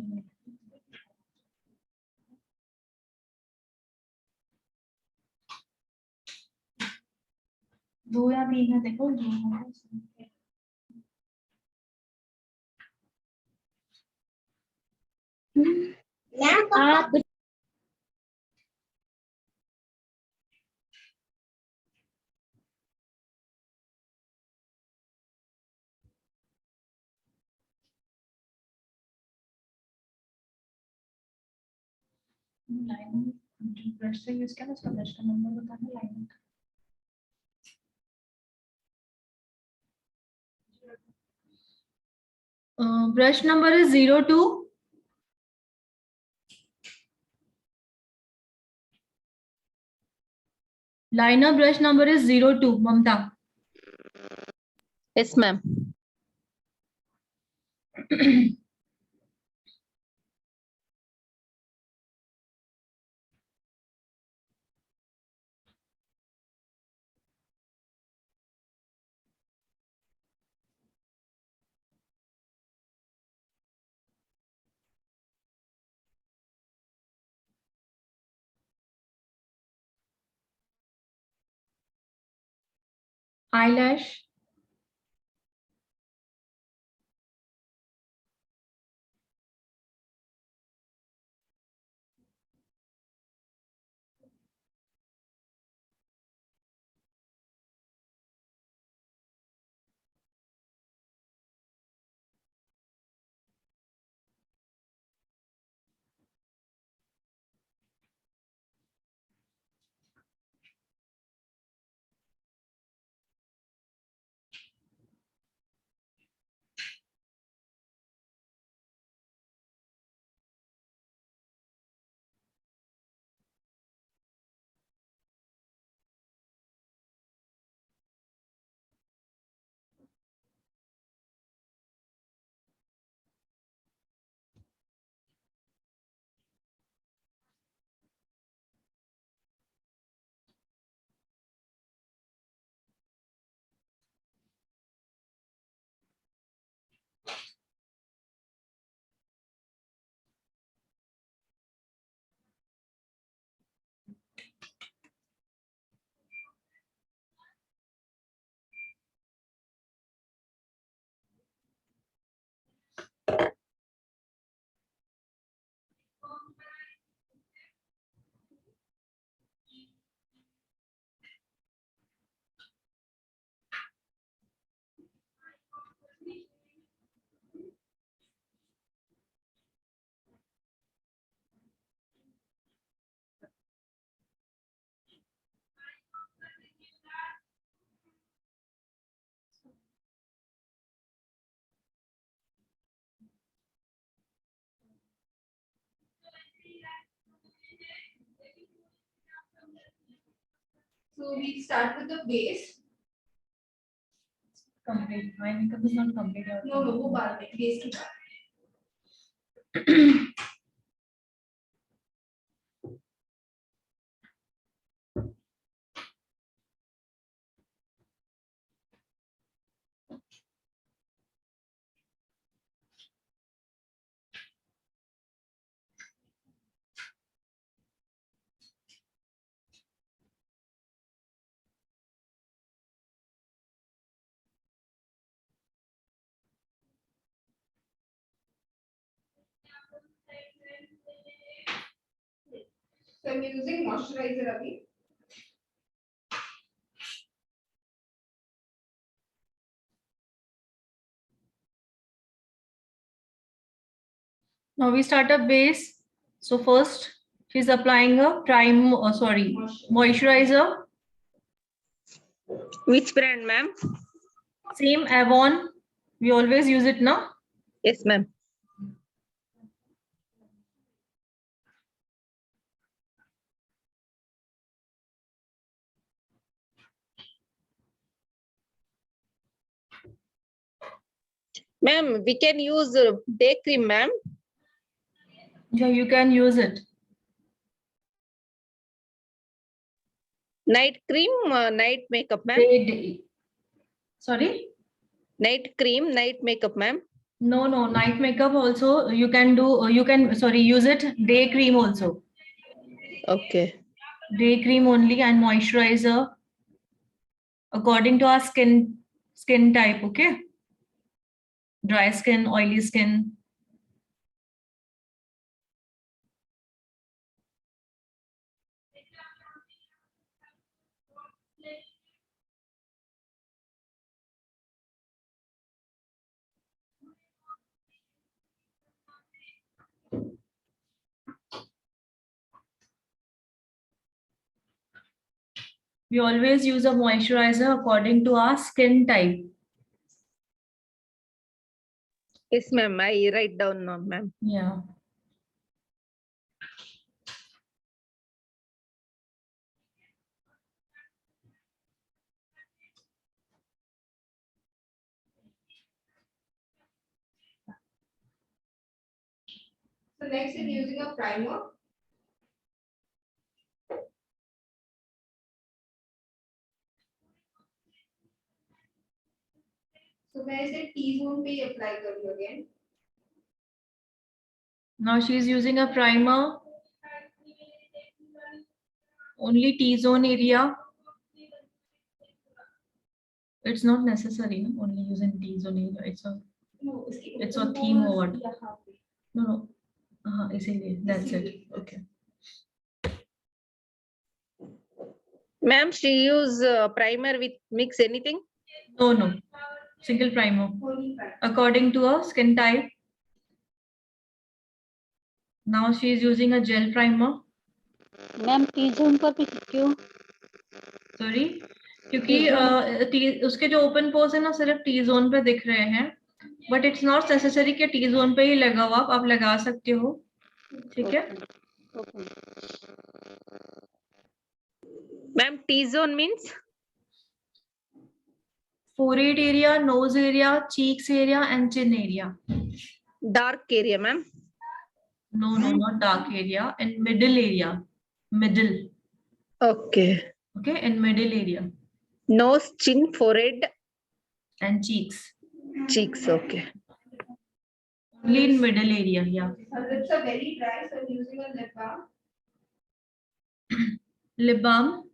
2 या 3 है, देखो जो है उसमें. आप लाइन जो ब्रश से यूज किया ना, उसका ब्रश का नंबर बताना लाइन का. Brush number is 02. Liner brush number is 02. Mamta. Yes, ma'am. eyelash. So we start with the base. Complete. My makeup is not complete. No, वो बाद में base की बात. So I'm using moisturizer अभी. Now we start a base. So first she's applying a moisturizer. Which brand, ma'am? Same Avon. We always use it now. Yes, ma'am. Ma'am, we can use day cream, ma'am. Yeah, you can use it. Night cream, night makeup, ma'am. Sorry? Night cream, night makeup, ma'am. No, night makeup also you can do, use it day cream also. Okay. Day cream only and moisturizer according to our skin type, okay? Dry skin, oily skin. We always use a moisturizer according to our skin type. Yes, ma'am. I write down now, ma'am. Yeah. So next I'm using a primer. So मैं इसे T-zone पे ही apply करूँ again. Now she's using a primer. Only T-zone area. It's not necessary, no? Only using T-zone area. It's a theme or what? No. Iसीलिए. That's it. Okay. Ma'am, she use primer with mix anything? No. Single primer. Only primer. According to her skin type. Now she is using a gel primer. Ma'am T-zone पर भी क्यों? Sorry, क्योंकि उसके जो open pores है ना सिर्फ T zone पे दिख रहे हैं, बट इट्स नॉट नेसेसरी कि टी जोन पे ही लगा हुआ आप लगा सकते हो. ठीक है. Okay. Ma'am, T-zone means? Forehead area, nose area, cheeks area and chin area. Dark area, ma'am. No, not dark area. And middle area. Middle. Okay. Okay, and middle area. Nose, chin, forehead, And cheeks. cheeks. Okay. Only in middle area, yeah. Her lips are very dry, so I'm using a lip balm. Lip balm.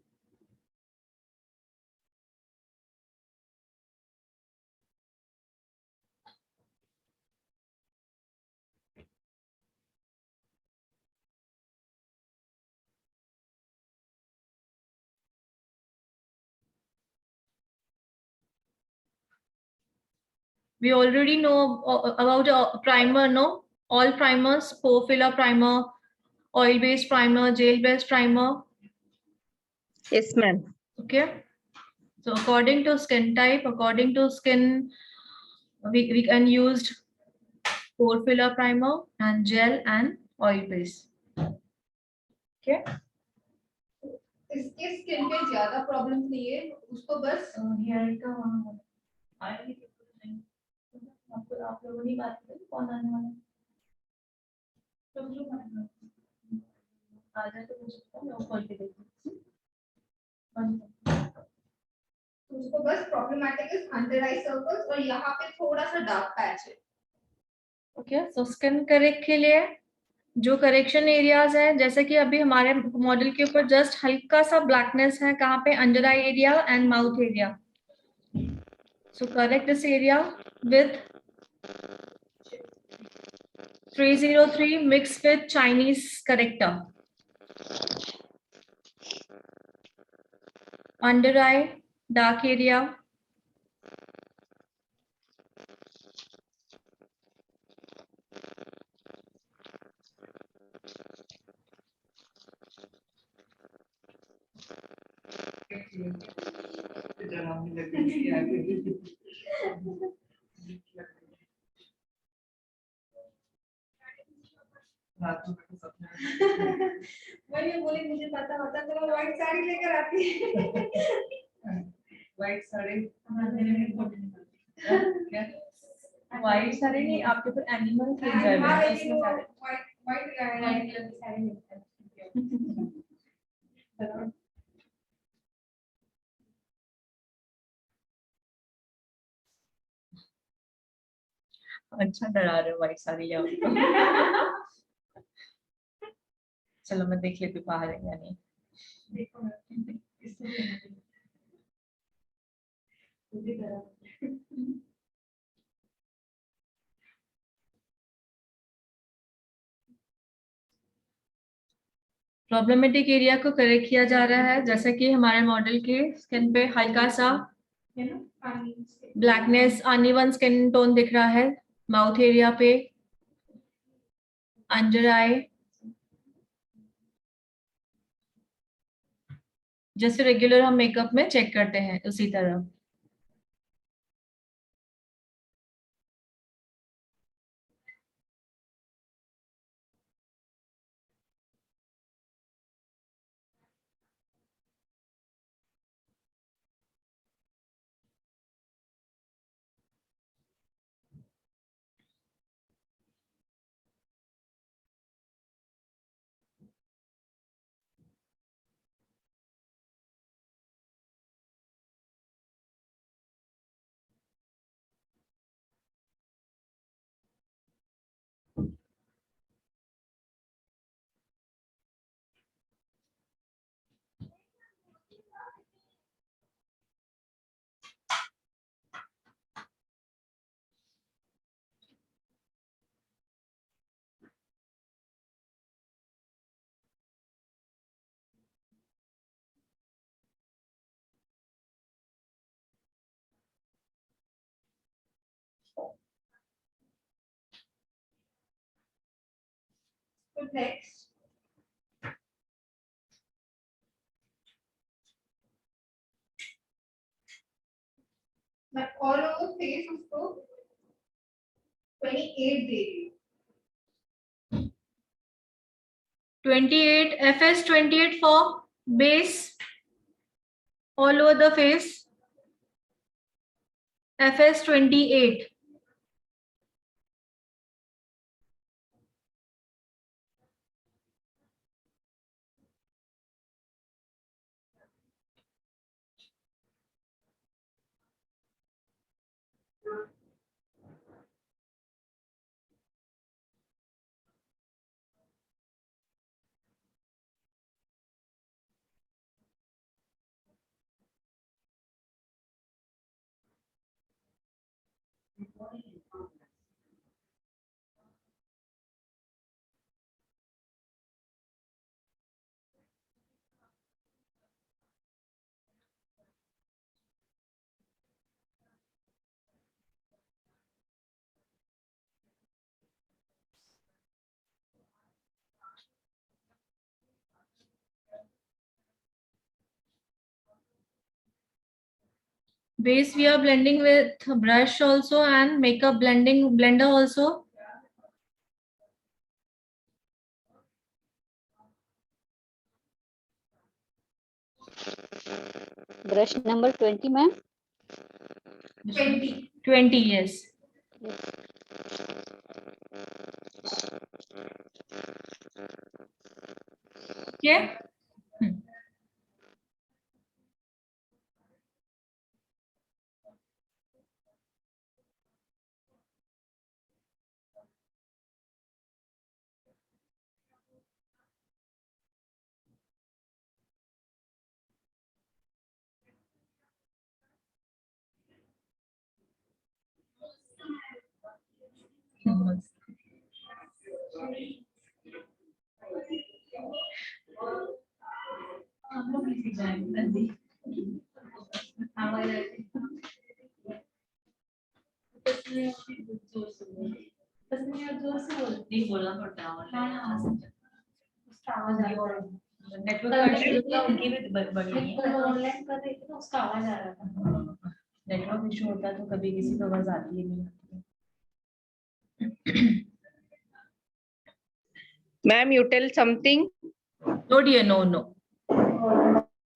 We already know about a primer, no? All primers, pore filler primer, oil-based primer, gel-based primer. Yes, ma'am. Okay. So according to skin type, according to skin, we can use pore filler primer and gel and oil-based. Okay. इसके skin पे ज्यादा problem नहीं है, उसको बस hair का आप लोगों ने बात की कौन आने वाला है, आ जाए तो मुझे मैं कॉल पे देखूं. उसको बस प्रॉब्लमैटिक है अंडर आई सर्कल्स और यहाँ पे थोड़ा सा डार्क पैच है. ओके. सो स्किन करेक्ट के लिए जो करेक्शन एरियाज है, जैसे कि अभी हमारे मॉडल के ऊपर जस्ट हल्का सा ब्लैकनेस है, कहाँ पे? Under eye area and mouth area. So correct this area with 303 mix with Chinese character. under eye, dark area, वही बोले मुझे पता होता तो मैं व्हाइट साड़ी लेकर आती। व्हाइट साड़ी व्हाइट साड़ी नहीं, आपके ऊपर एनिमल प्रिंट है हाँ, इसमें लेकिन वो सारे। व्हाइट कलर की साड़ी लेकर अच्छा डरा रहे हो व्हाइट साड़ी या चलो मैं देख लेती हूँ बाहर है या नहीं। देखो प्रॉब्लमेटिक एरिया को करेक्ट किया जा रहा है, जैसे कि हमारे मॉडल के स्किन पे हल्का सा है ना पानी ब्लैकनेस, अनइवन स्किन टोन दिख रहा है माउथ एरिया पे, अंडर आई, जैसे रेगुलर हम मेकअप में चेक करते हैं उसी तरह। तो नेक्स्ट मैं ऑल ओवर फेस उसको 28 दे रही हूँ। 28 FS 28 for base all over the face, FS 28. Base we are blending with brush also and makeup blender also. Brush number 20, ma'am. 20, yes. Okay. हम लोग इसी जाएंगे। नहीं बोलना पड़ता है हाँ, ऑनलाइन। उसका आवाज आ रहा था। नेटवर्क का इशू था, उनकी भी बढ़ रही है। ऑनलाइन कर रही थी ना, उसका आवाज आ रहा था। नेटवर्क इशू होता है तो कभी किसी को आवाज आती है नहीं। Ma'am, you tell something. No dear, no, no.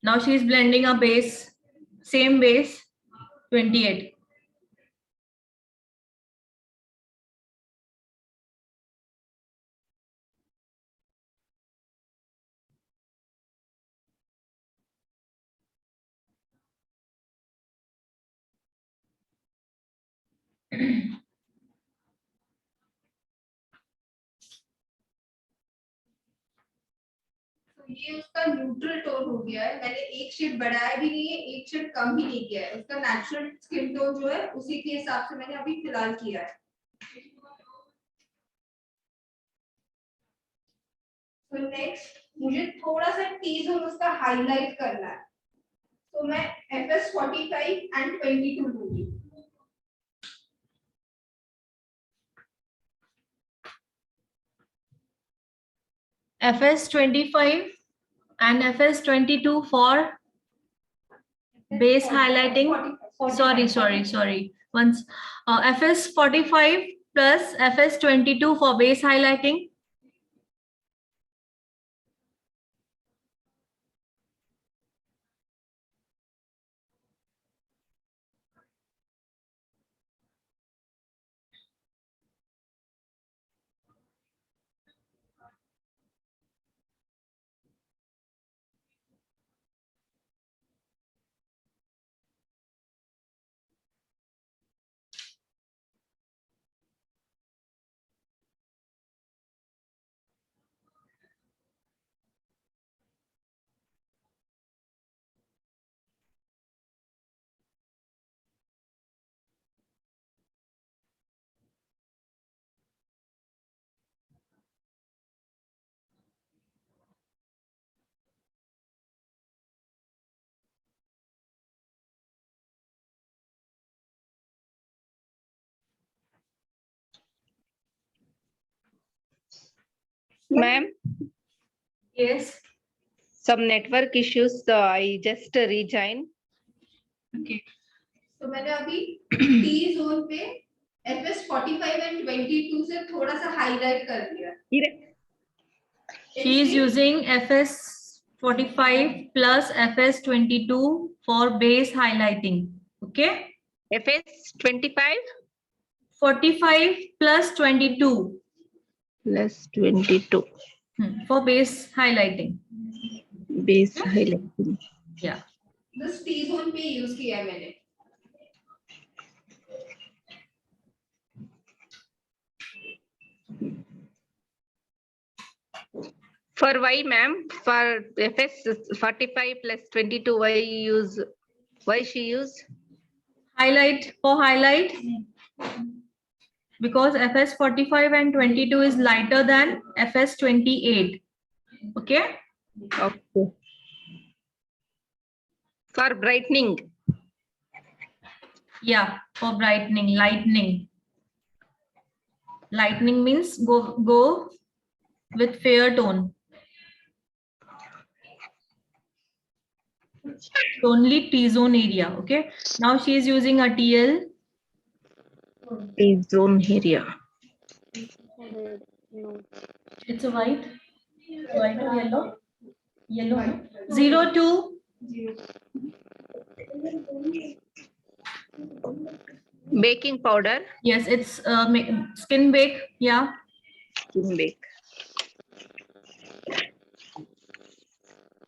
Now she is blending a base, same base, 28. ये उसका न्यूट्रल टोन हो गया है, मैंने एक शेड बढ़ाया भी नहीं है, एक शेड कम भी नहीं किया है, उसका नेचुरल स्किन टोन जो है उसी के हिसाब से मैंने अभी फिलहाल किया है। तो नेक्स्ट मुझे थोड़ा सा टी जोन उसका हाईलाइट करना है, तो मैं FS45 एंड 22 लूंगी। FS25 and FS22 for base highlighting. Sorry. Once FS45 plus FS22 for base highlighting. Ma'am, Yes. some network issues. I just rejoin. Okay. तो मैंने अभी टी जोन पे FS45 एंड 22 से थोड़ा सा हाईलाइट कर दिया। She is using FS45 plus FS22 for base highlighting. Okay. FS25 45 plus 22 plus 22. For base highlighting. Base highlighting. Yeah. बस टी जोन पे यूज किया है मैंने। For why, ma'am? For FS45 plus 22, why she use? Highlight for highlight. Because FS45 and 22 is lighter than FS28. Okay. Okay. For brightening. Yeah, for brightening, lightening. Lightening means go with fair tone. Only T-zone area. Okay. Now she is using a TL. T-zone area. It's a white or yellow? Yellow. 02. Baking powder. Yes, it's skin bake. Yeah. Skin bake.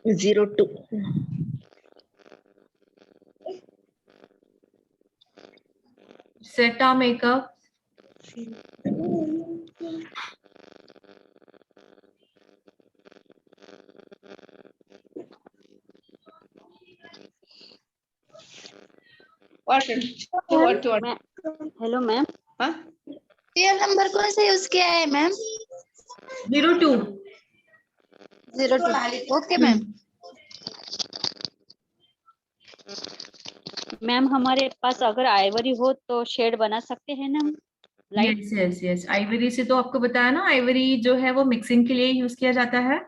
02. Seta makeup. What? Hello ma'am, Huh? Real number कौन सा use किया है ma'am? 02. 02। Okay ma'am. Ma'am हमारे पास अगर Ivory हो तो shade बना सकते हैं ना? Light yes yes yes, Ivory से तो आपको बताया ना, आइवरी जो है वो मिक्सिंग के लिए यूज किया जाता है।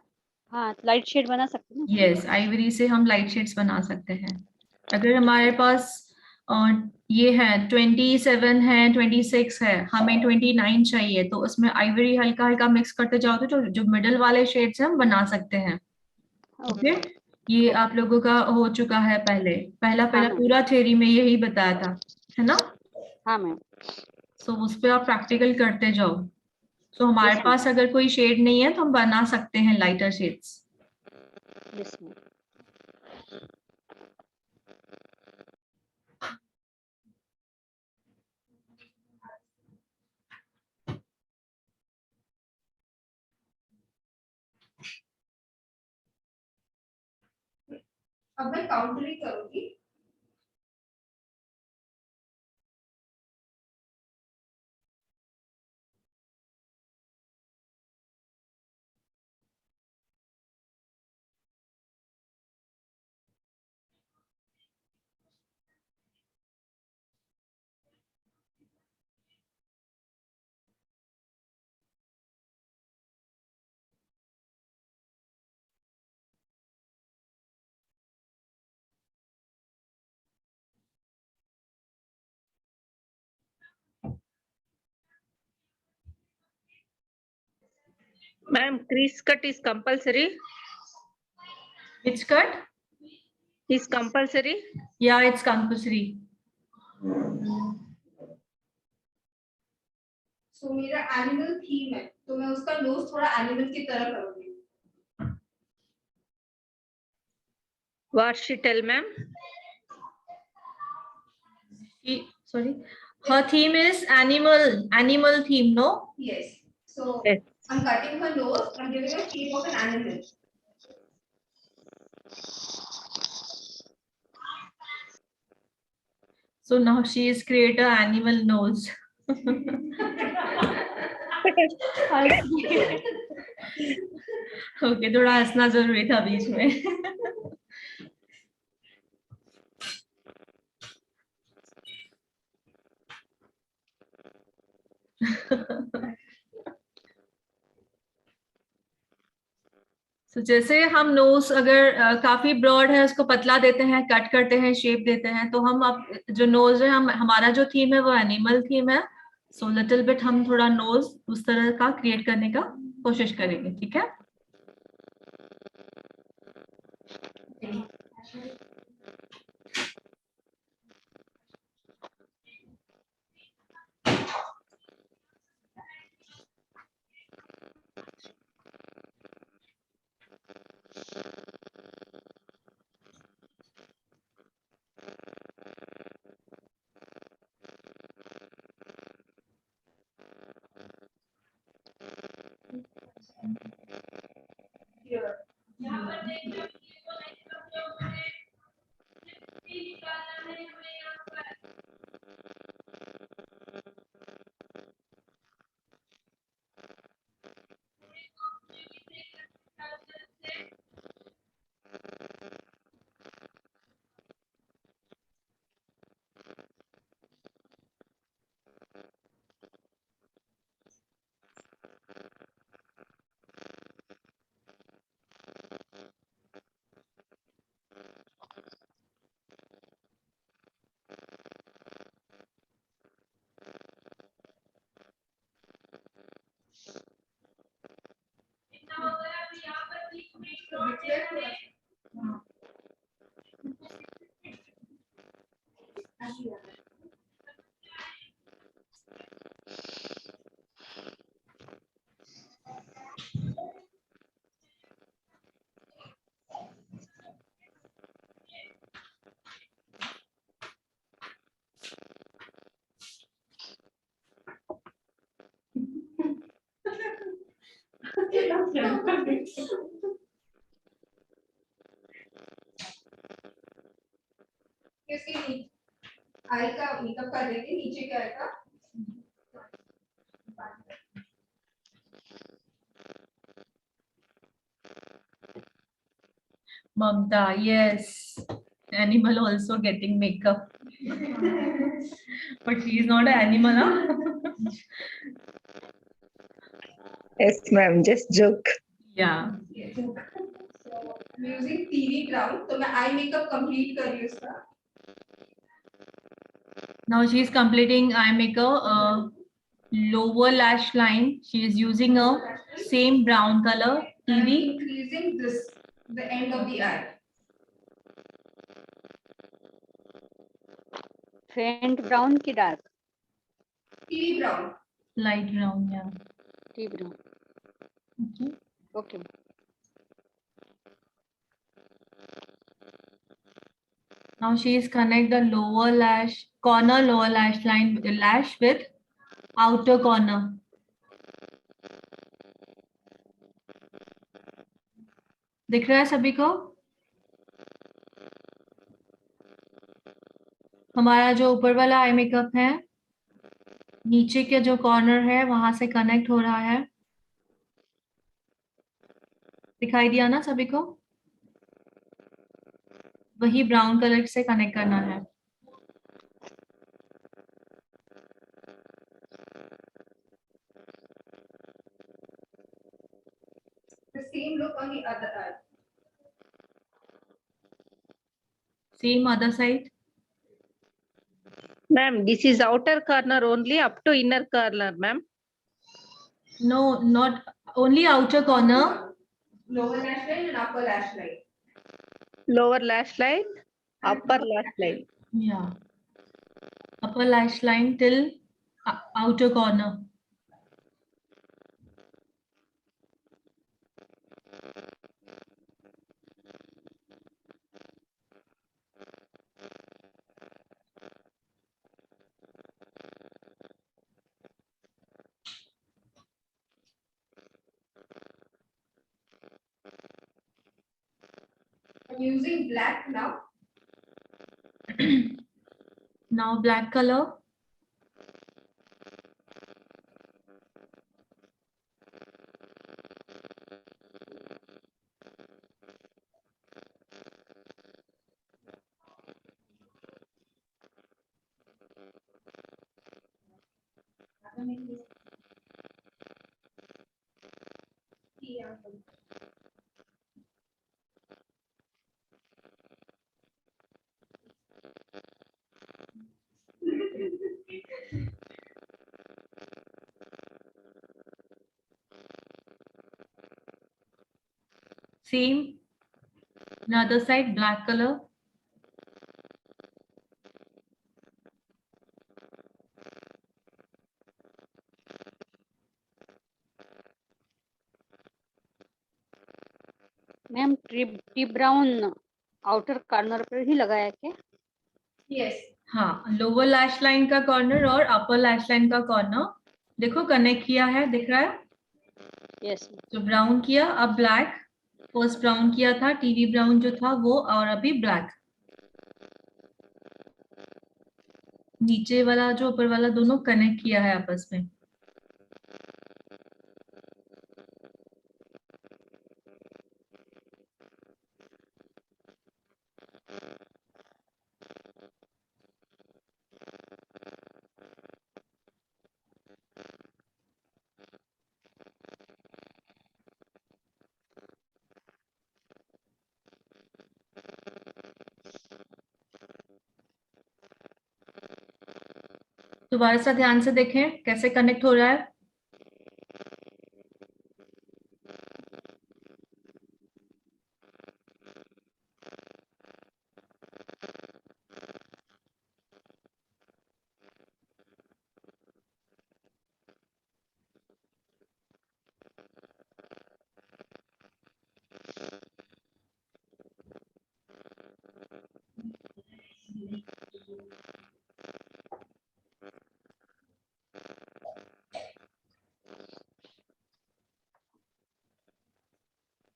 हाँ लाइट शेड बना सकते हैं ना। यस, आइवरी से हम लाइट शेड्स बना सकते हैं। अगर हमारे पास ये है 27 है, 26 है, हमें 29 चाहिए, तो उसमें आइवरी हल्का हल्का मिक्स करते जाओ तो जो जो मिडल वाले शेड्स हम बना सकते हैं। ओके, ये आप लोगों का हो चुका है पहले, पहला हाँ, पूरा थ्योरी में यही बताया था, है ना। हाँ मैम। सो उस पे आप प्रैक्टिकल करते जाओ। सो हमारे Yes, ma'am. पास अगर कोई शेड नहीं है तो हम बना सकते हैं लाइटर शेड्स। Yes ma'am. अब मैं काउंटरिंग करूंगी। Ma'am, crease cut is compulsory. Which cut? Is compulsory. Yeah, it's compulsory. सो मेरा एनिमल थीम है तो मैं उसका नोज थोड़ा एनिमल की तरह करूंगी। What she tell, ma'am? Sorry, her theme is animal theme, no? Yes. So Yes. I'm cutting her nose. I'm giving a shape of an animal. So now she is create a animal nose. Okay, थोड़ा हंसना जरूरी था बीच में। तो जैसे हम knows अगर काफी ब्रॉड है उसको पतला देते हैं, कट करते हैं, शेप देते हैं, तो हम अब जो नोज है, हम हमारा जो थीम है वो एनिमल थीम है। सो लिटिल बिट हम थोड़ा नोज उस तरह का क्रिएट करने का कोशिश करेंगे, ठीक है। किसकी आई का मेकअप कर रही थी, नीचे क्या आएगा? Mamta, yes, animal also getting makeup, but she is not an animal, huh? Yes, ma'am. Just joke. Yeah. Yes. So I'm using TV brown. तो मैं आई मेकअप कंप्लीट कर रही हूँ उसका. Now she is completing eye makeup. Lower lash line. She is using a same brown color And I'm TV. increasing this, the end of the eye. फेंट brown की dark? TV brown. Light brown. Yeah. T brown. Okay. Okay. Now she is connect the lower lash corner, lower lash line with the lash with outer corner. दिख रहा है सभी को? हमारा जो ऊपर वाला आई मेकअप है, नीचे के जो कॉर्नर है वहां से कनेक्ट हो रहा है. दिखाई दिया ना सभी को? वही ब्राउन कलर से कनेक्ट करना है. The same look on the other eye. Same other side. Ma'am, this is outer corner only up to inner corner, ma'am. No, not only outer corner. Lower lash line and upper lash line. Lower lash line, upper lash line. Yeah. Upper lash line till outer corner. I'm using black now. Now black color. Same. Another side, black color. Ma'am T brown outer corner पर ही लगाया क्या? Yes. हाँ, lower lash line का corner और अपर lash line का corner देखो connect किया है, दिख रहा है? यस. तो ब्राउन किया, अब ब्लैक. फर्स्ट ब्राउन किया था, टीवी ब्राउन जो था वो, और अभी ब्लैक. नीचे वाला जो ऊपर वाला दोनों कनेक्ट किया है आपस में. दोबारा से ध्यान से देखें कैसे कनेक्ट हो रहा है.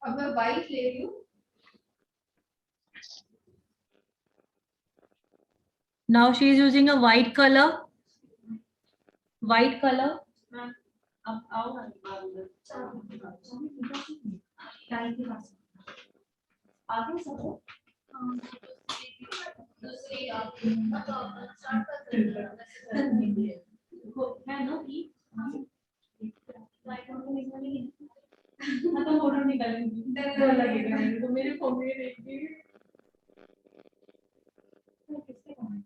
अब मैं white ले रही हूँ. Now she is using a white color. White color. अब आओ आगे सब है ना कि हाँ तो फोटो निकालेंगी डर लगेगा मेरे को मेरे फोन में देखती किससे कौन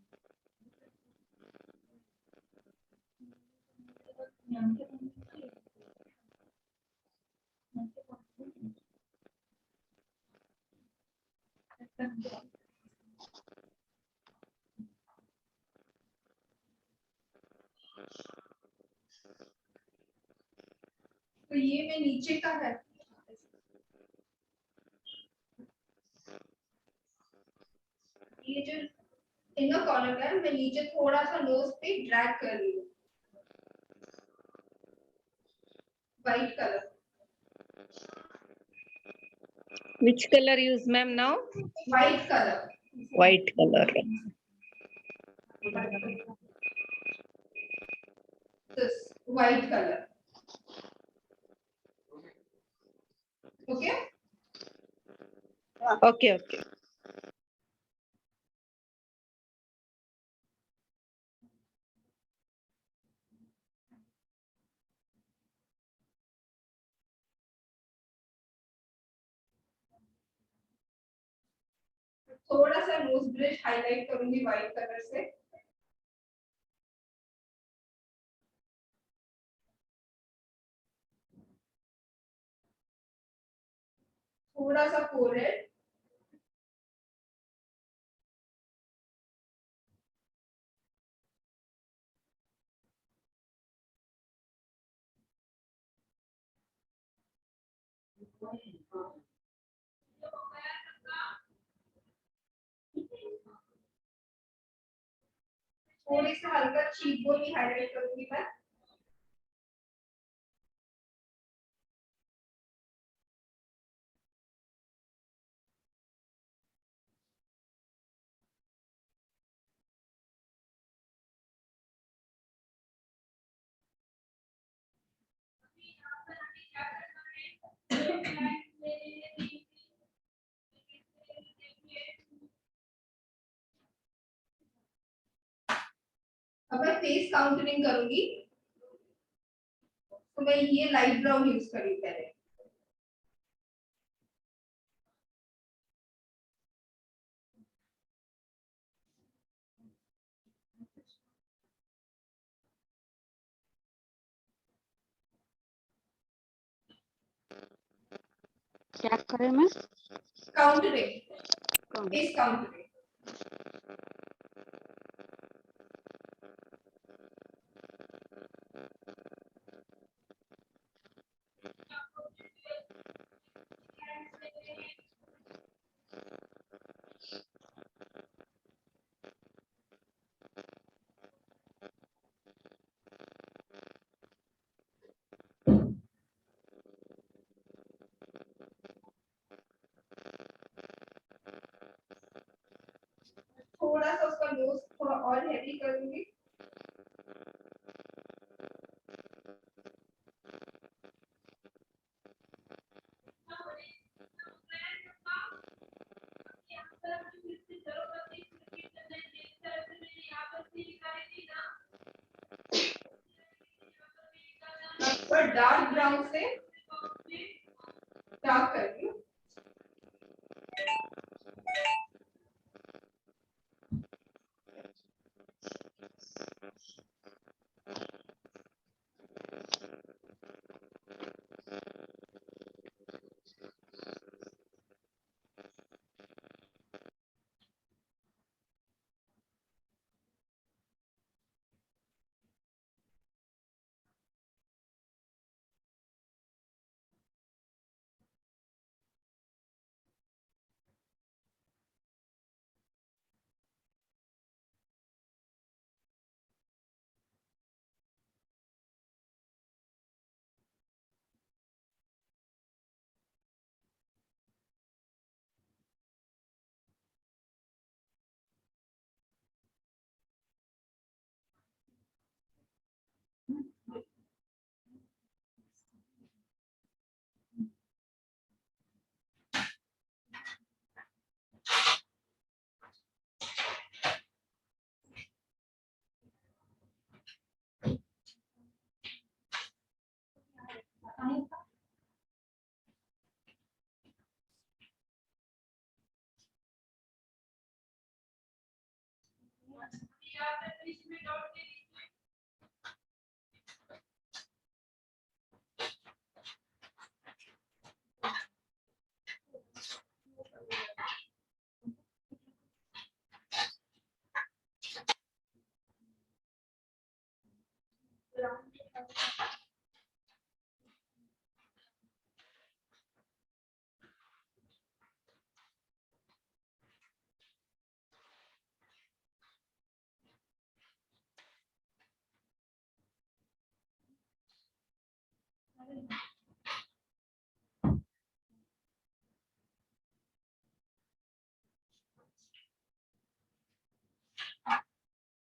नाम के कौन तो ये में नीचे का है, ये जो इनर कॉर्नर का है, मैं नीचे थोड़ा सा नोज पे ड्रैग कर रही हूँ, white colour, Which color use ma'am now? White colour, White color. This white colour, okay. Okay, okay. थोड़ा सा नोज ब्रिज हाईलाइट करूंगी व्हाइट कलर से, थोड़ा सा फोरहेड, थोड़ी सा हल्का चीक बोन भी हाईलाइट करूंगी मैं, अब मैं फेस काउंटरिंग करूंगी, तो मैं ये लाइट ब्राउन यूज करूंगी पहले, क्या करे मैं? काउंटरिंग, फेस काउंटरिंग, थोड़ा सा उसका नोज थोड़ा और हैवी करूंगी, पर डार्क ब्राउन से डार्क करती हूँ,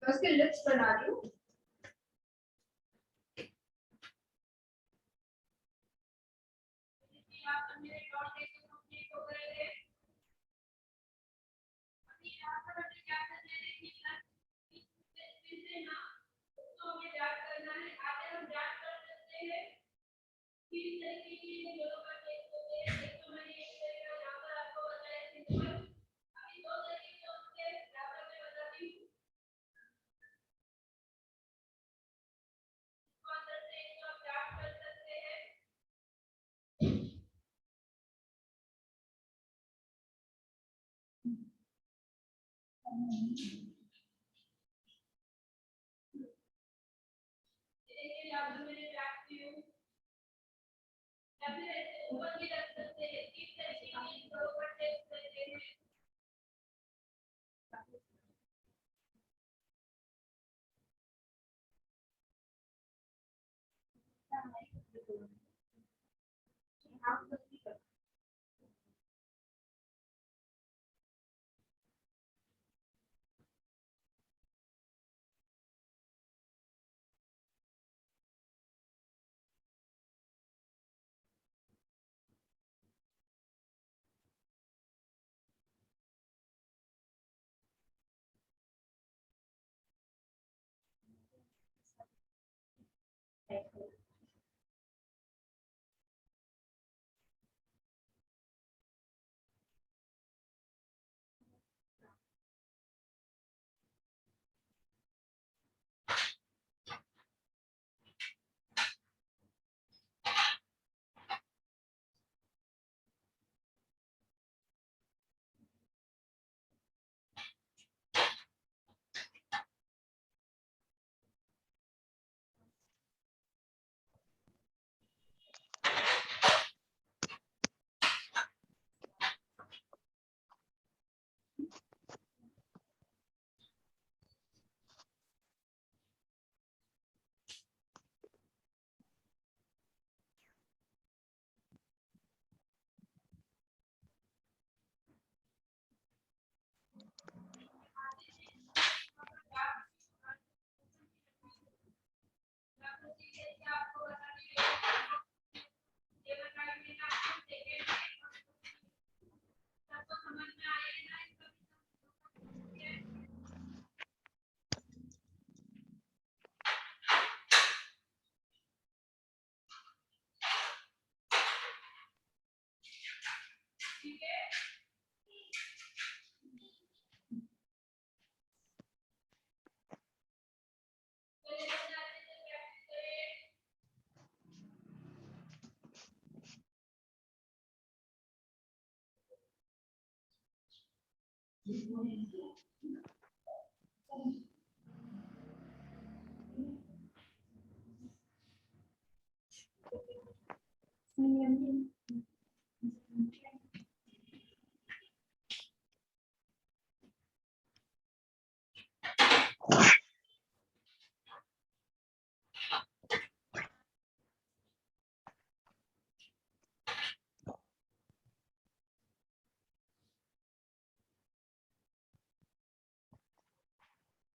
मैं उसके लिप्स बना रही हूँ।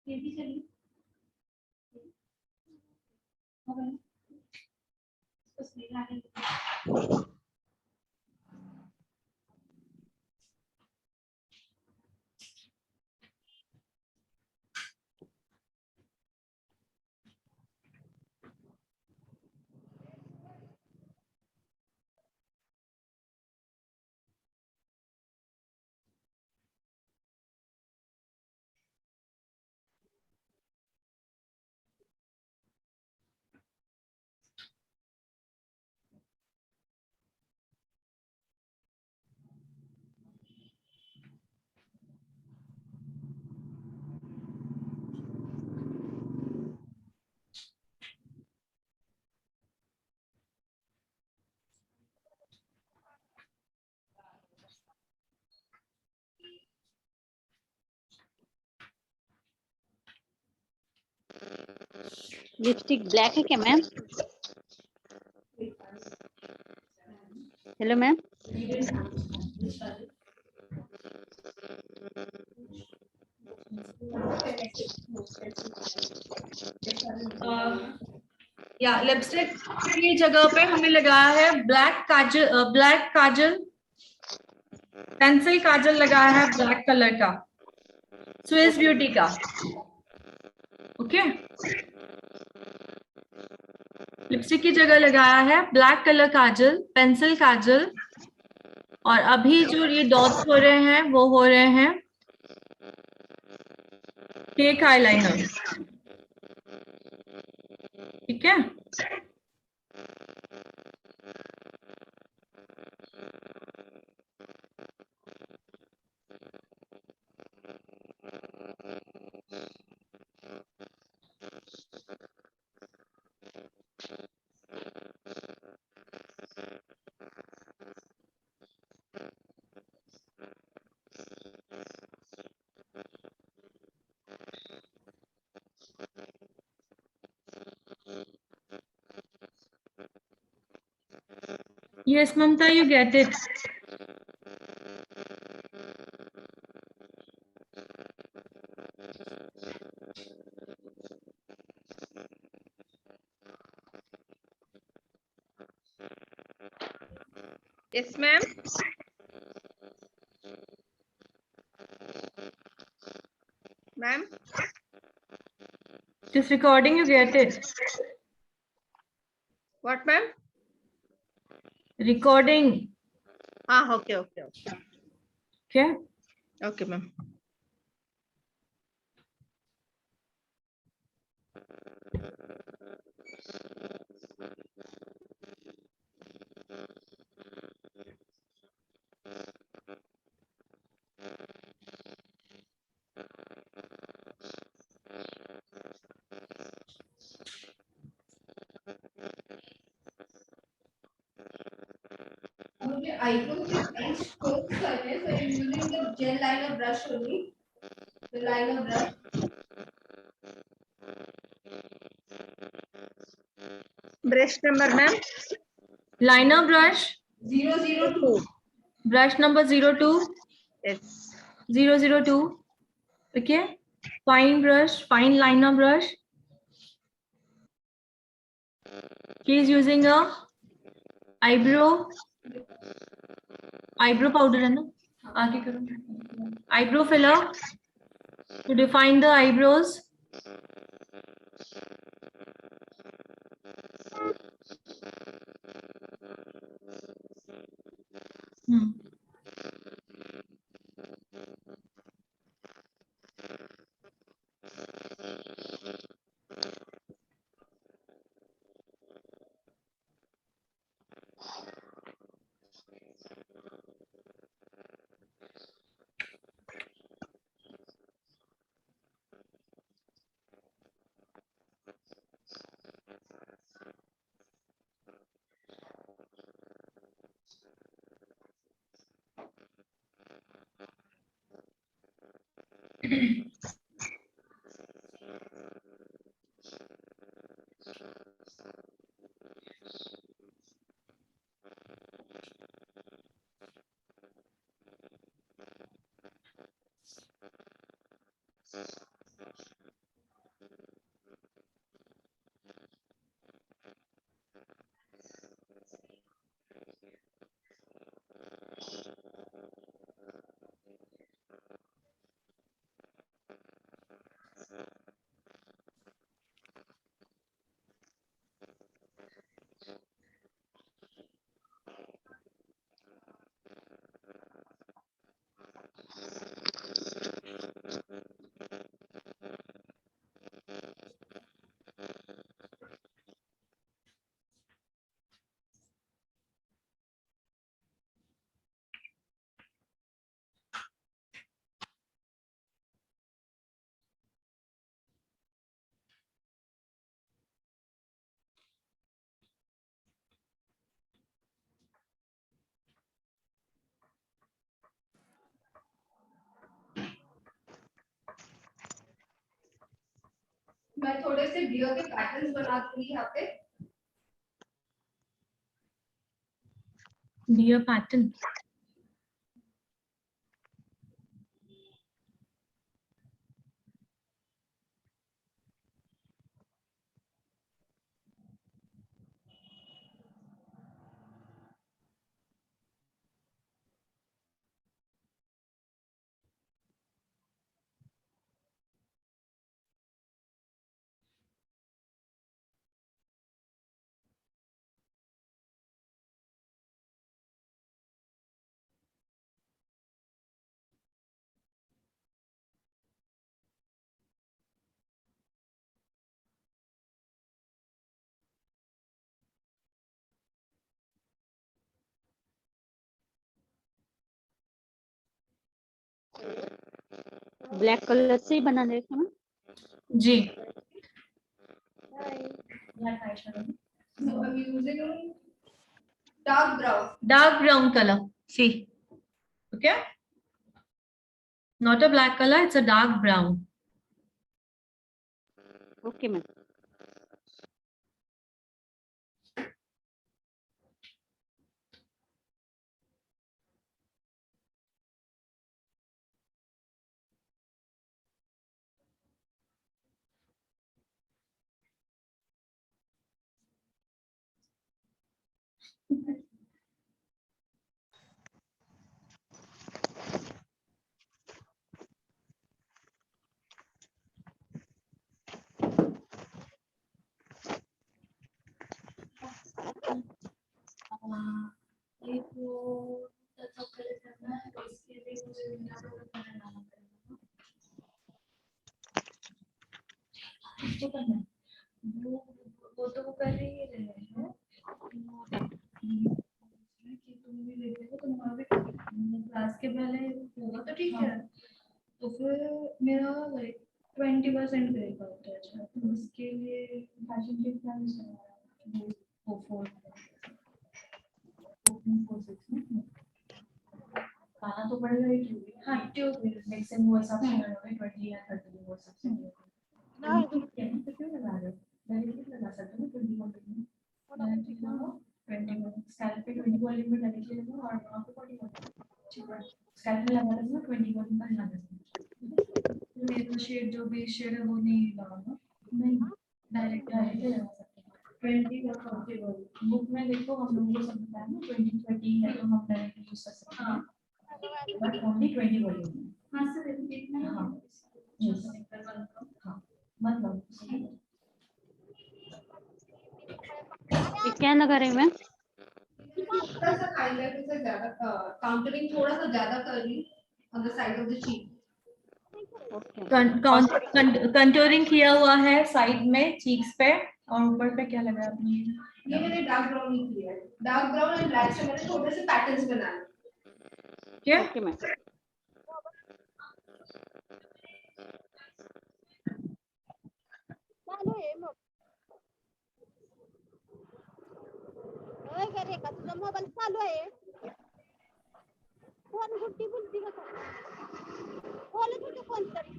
ये भी चलिए हो गया इसको स्मेल आ रही है। लिपस्टिक ब्लैक है क्या मैम? हेलो मैम, या लिपस्टिक की जगह पे हमें लगाया है ब्लैक काजल, पेंसिल काजल लगाया है ब्लैक कलर का, स्विस ब्यूटी का। ओके, लिपस्टिक की जगह लगाया है ब्लैक कलर काजल, पेंसिल काजल, और अभी जो ये डॉट्स हो रहे हैं वो हो रहे हैं केक आईलाइनर। ठीक है, yes Mamta, you get it. Yes, ma'am. Ma'am. This recording, you get it. What, ma'am? Recording. Ah, okay. Okay. Okay, ma'am. मुझे eyebrows के lines strokes करने हैं, so I'm using the gel liner brush only. The liner brush. Brush number, ma'am? Liner brush. 002. Brush number 02. Yes. 002. Okay. Fine brush, fine liner brush. He is using a eyebrow powder, है ना? आगे करो. Eyebrow filler to define the eyebrows. मैं थोड़े से dear के patterns बना दूंगी यहाँ पे. Deer pattern. ब्लैक कलर से ही बना देते हैं। जी। So I'm using dark brown. Dark brown color. See. Okay. Not a black color. It's a dark brown. Okay ma'am. ये तो पहले करना है, तो इसके लिए मुझे यहाँ पे बनाना पड़ेगा। तो करना है। वो तो वो कर ही रहे हैं कि तुम भी देख लो, तुम वहाँ पे क्लास के पहले होगा तो ठीक है, तो फिर मेरा लाइक 20% ब्रेक होता है। अच्छा, तो उसके लिए फैशन के प्लान वो 4 खाना तो पड़ेगा ही ट्यूब। हाँ ट्यूब मिक्सिंग वो सब से 20 या 30 वो सब से ना क्या है तो क्यों लगा रहे हो? डायरेक्टली लगा सकते हो 21 डायरेक्टली लगाओ 21 स्कैल्प पे 21 में डायरेक्टली लगाओ और वहां पे 41 ठीक है। स्कैल्प में लगा देना 21 पर लगा देना। मेरा शेड जो भी शेड है वो नहीं लगाना, नहीं डायरेक्टली लगा सकते हो 20 या 41। बुक में देखो हम लोगों को सब बताया ना 20 30 है तो हम डायरेक्टली यूज कर सकते हैं बट ओनली 20 वॉल्यूम। हाँ सर इतना हाँ यस हाँ मतलब ये क्या लगा रहे हैं मैम? थोड़ा सा हाईलाइट से ज्यादा काउंटरिंग थोड़ा सा ज्यादा कर रही on the side of the cheek. Contouring किया हुआ है साइड में चीक्स पे और ऊपर पे क्या लगा आपने? ये मैंने डार्क ब्राउन ही किया है, डार्क ब्राउन एंड ब्लैक से मैंने थोड़े से पैटर्न्स बनाए। क्या ओके मैम। होय का रे का तुझा मोबाईल चालू आहे कोण गुड्डी बोलती का बोलत होते कोणतरी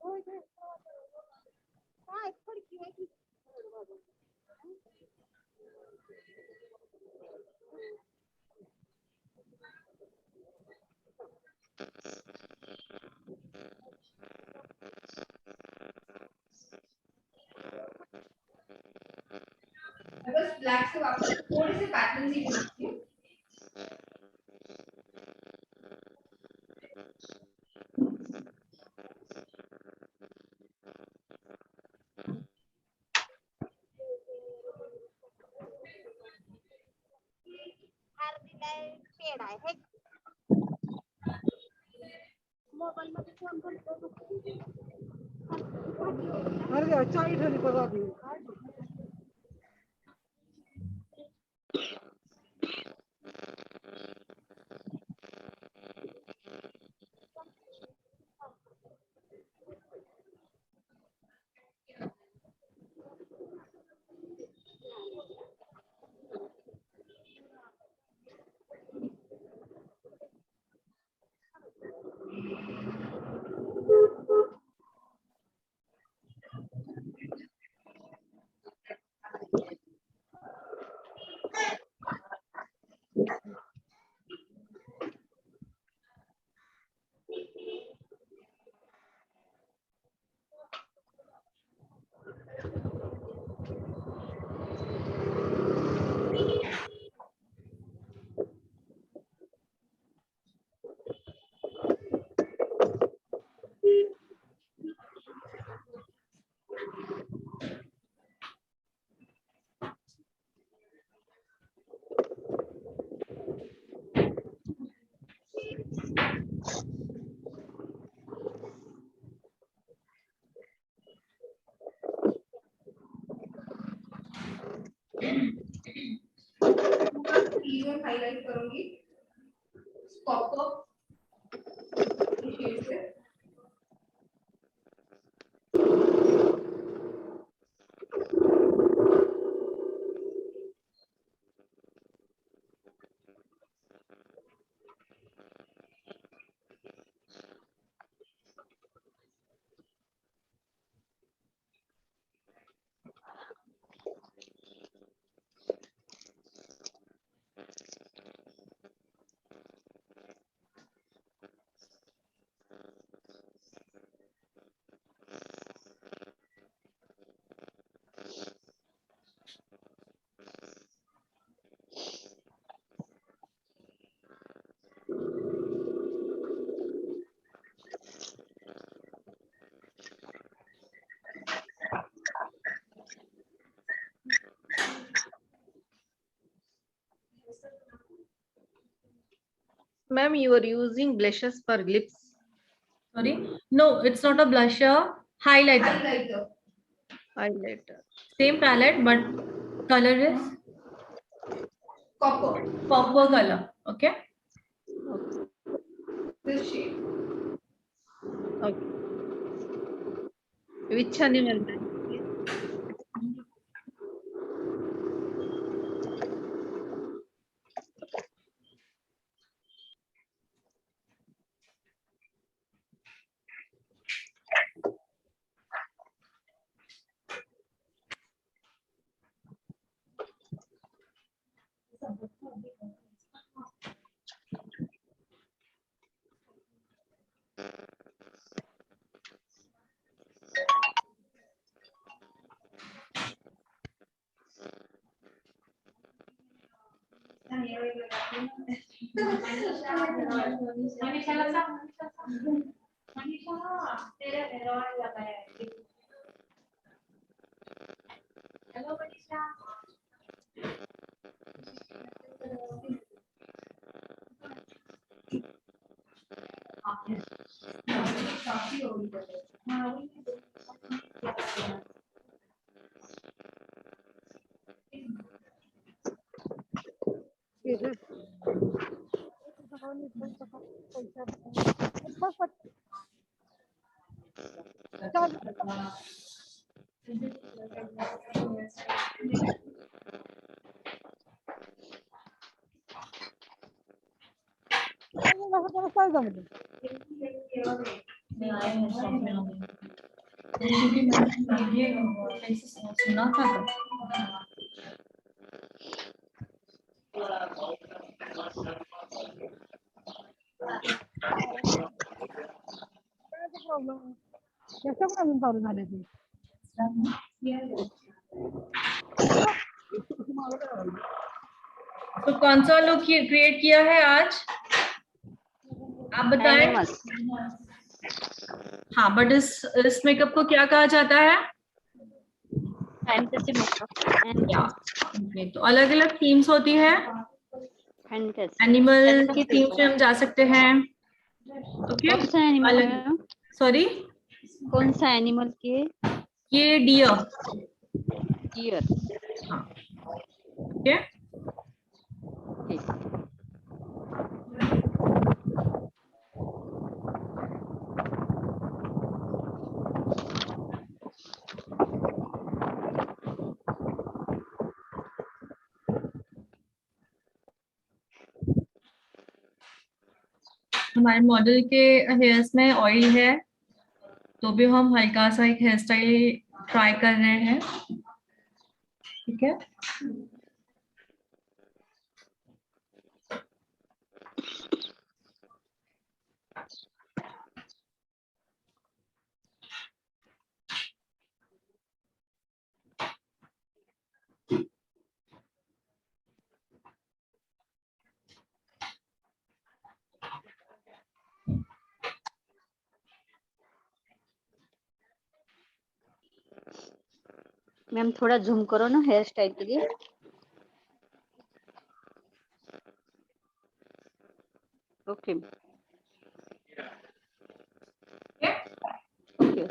होय काय फडकी आहे की बस ब्लैक से वापस थोड़े से पैटर्न्स ही बनाती हूँ। दिलाय पेड आहे मोबाईल मध्ये फोन करतो अरे चाई ठेवली बघा ईवन हाईलाइट करूंगी कॉपर शेड से Ma'am, you are using blushes for lips. Sorry, no, it's not a blusher, highlighter. Highlighter. Highlighter. Same palette, but color is Copper. copper color. Okay. This shade. Okay. Which animal, ma'am? नहीं आए हैं shop में लोग, क्योंकि मैंने ये places सुना था तो। तो कौन सा लुक क्रिएट किया है आज, आप बताएं। एनिमल्स। हाँ, बट इस मेकअप को क्या कहा जाता है? Fantasy makeup. Okay, तो अलग अलग थीम्स होती है, फैंटेसी। एनिमल की थीम से हम जा सकते हैं। ओके, कौन सा एनिमल है? सॉरी, कौन सा एनिमल के? ये डियर। डियर। हाँ, ओके। हमारे मॉडल के हेयर्स में ऑयल है, तो भी हम हल्का सा एक हेयर स्टाइल ट्राई कर रहे हैं। ठीक है, मैम थोड़ा जूम करो ना हेयर स्टाइल के लिए। Okay okay.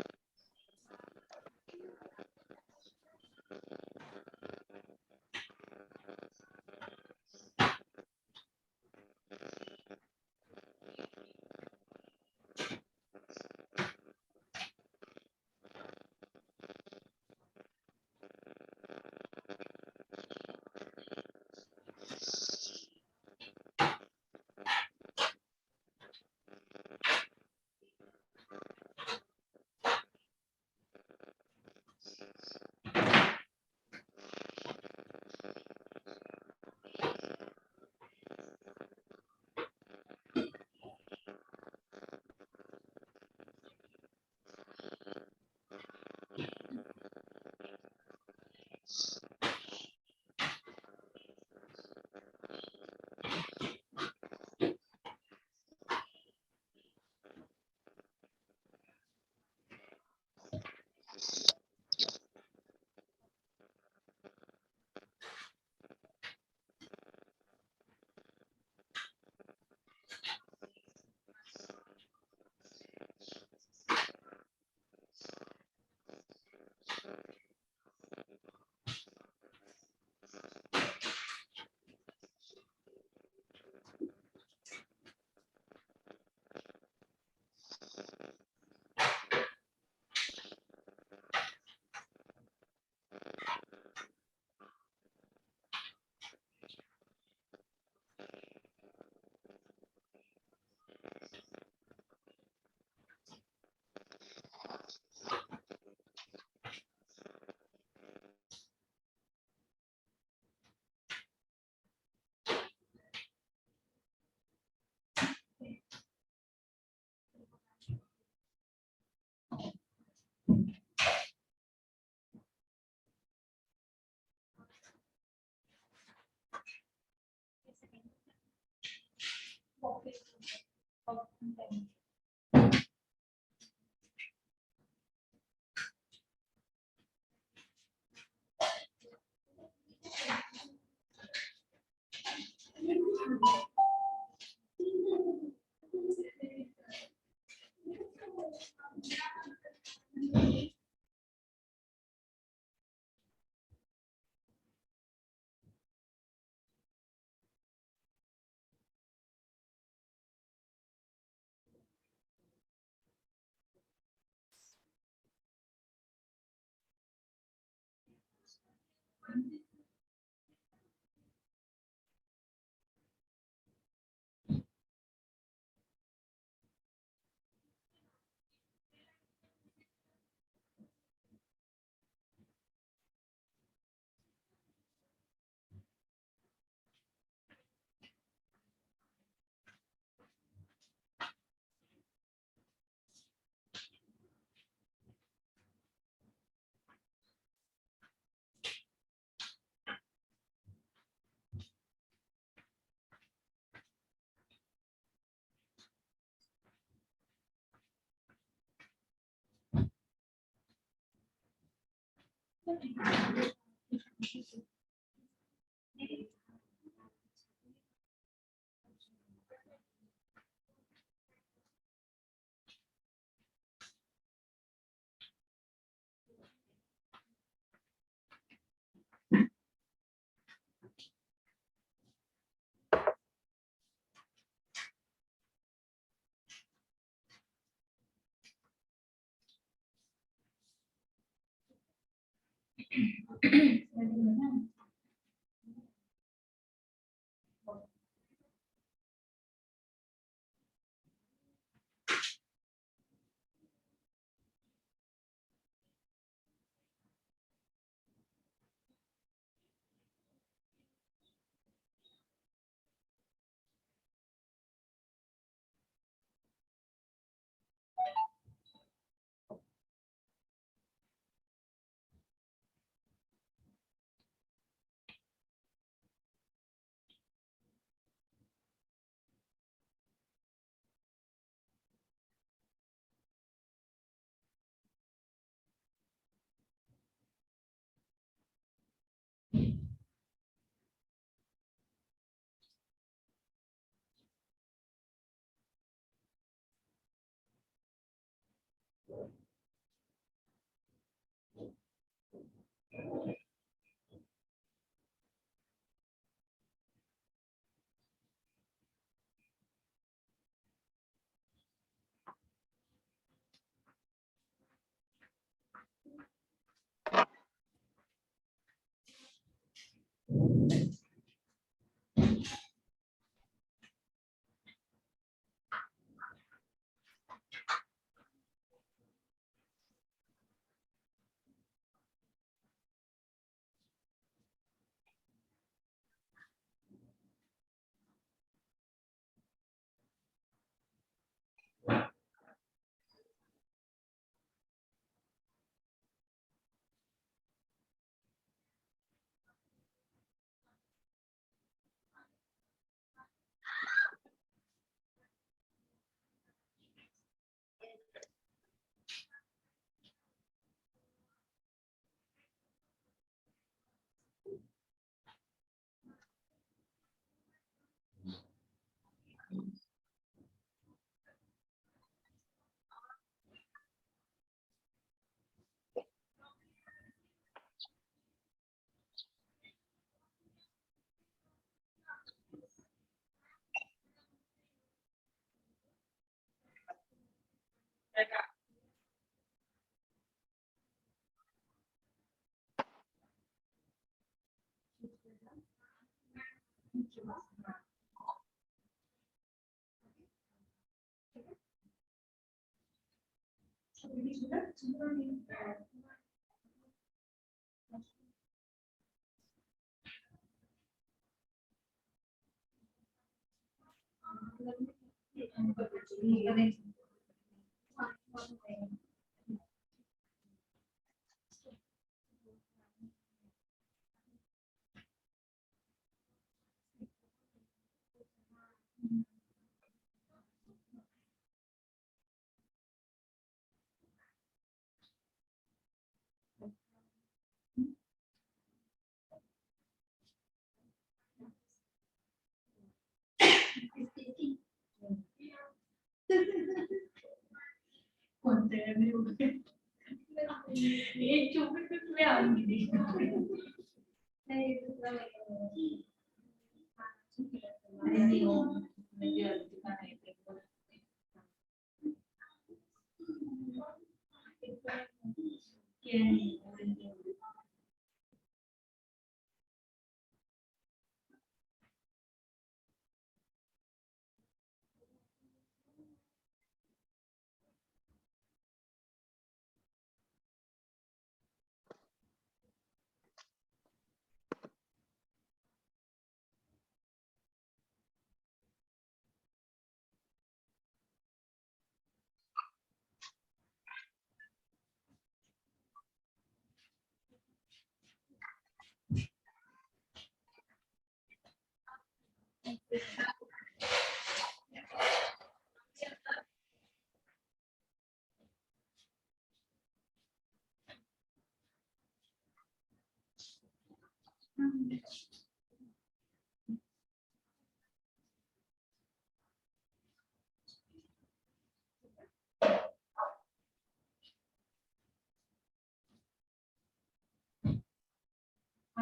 एक चुप में आऊंगी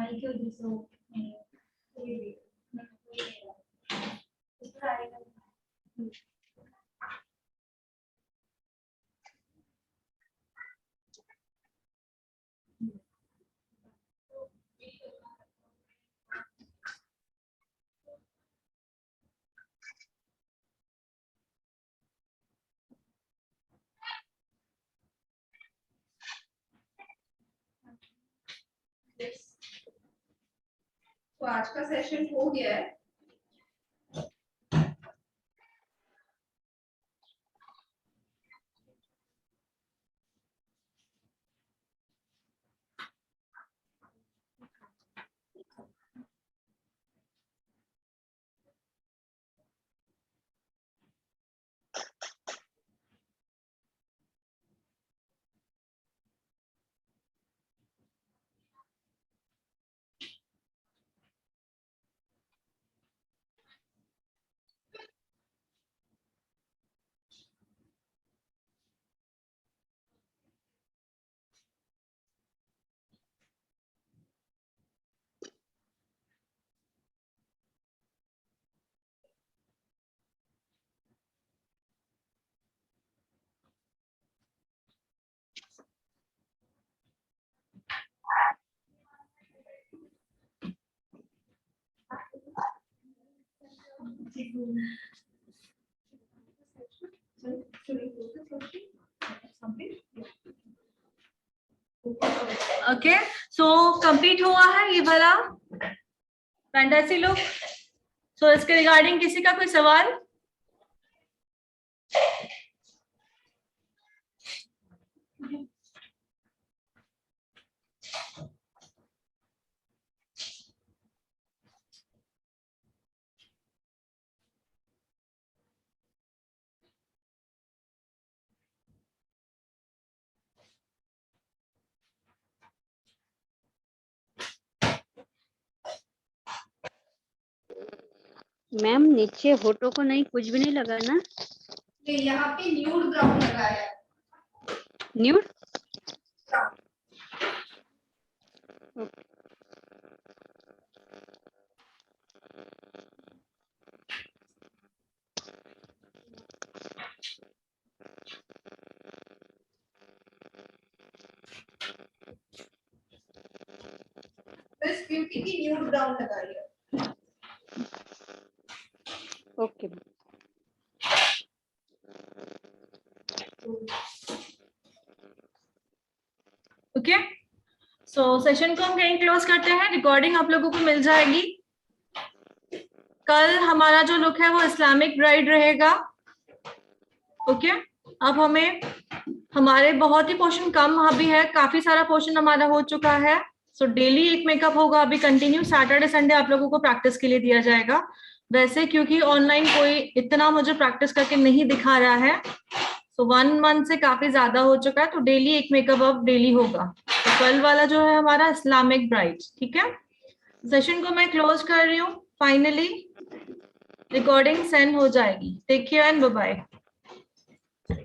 माइक की वजह से वो तो आज का सेशन हो गया है। ओके, सो कंप्लीट हुआ है ये वाला फैंटेसी लुक। सो इसके रिगार्डिंग किसी का कोई सवाल? मैम नीचे होठों को नहीं, कुछ भी नहीं लगा ना? नहीं, यहाँ पे न्यूड ब्राउन लगाया है। न्यूड? बस ब्यूटी की न्यूड ब्राउन लगाई है। ओके। ओके, सो सेशन को हम कहीं क्लोज करते हैं। रिकॉर्डिंग आप लोगों को मिल जाएगी। कल हमारा जो लुक है वो इस्लामिक ब्राइड रहेगा। ओके, अब हमें हमारे बहुत ही पोर्शन कम अभी है, काफी सारा पोर्शन हमारा हो चुका है। सो डेली एक मेकअप होगा अभी कंटिन्यू। सैटरडे संडे आप लोगों को प्रैक्टिस के लिए दिया जाएगा। वैसे क्योंकि ऑनलाइन कोई इतना मुझे प्रैक्टिस करके नहीं दिखा रहा है, सो 1 मंथ से काफी ज्यादा हो चुका है, तो डेली एक मेकअप अब डेली होगा। तो कल वाला जो है हमारा इस्लामिक ब्राइड, ठीक है। सेशन को मैं क्लोज कर रही हूँ। फाइनली रिकॉर्डिंग सेंड हो जाएगी। Take care and bye bye.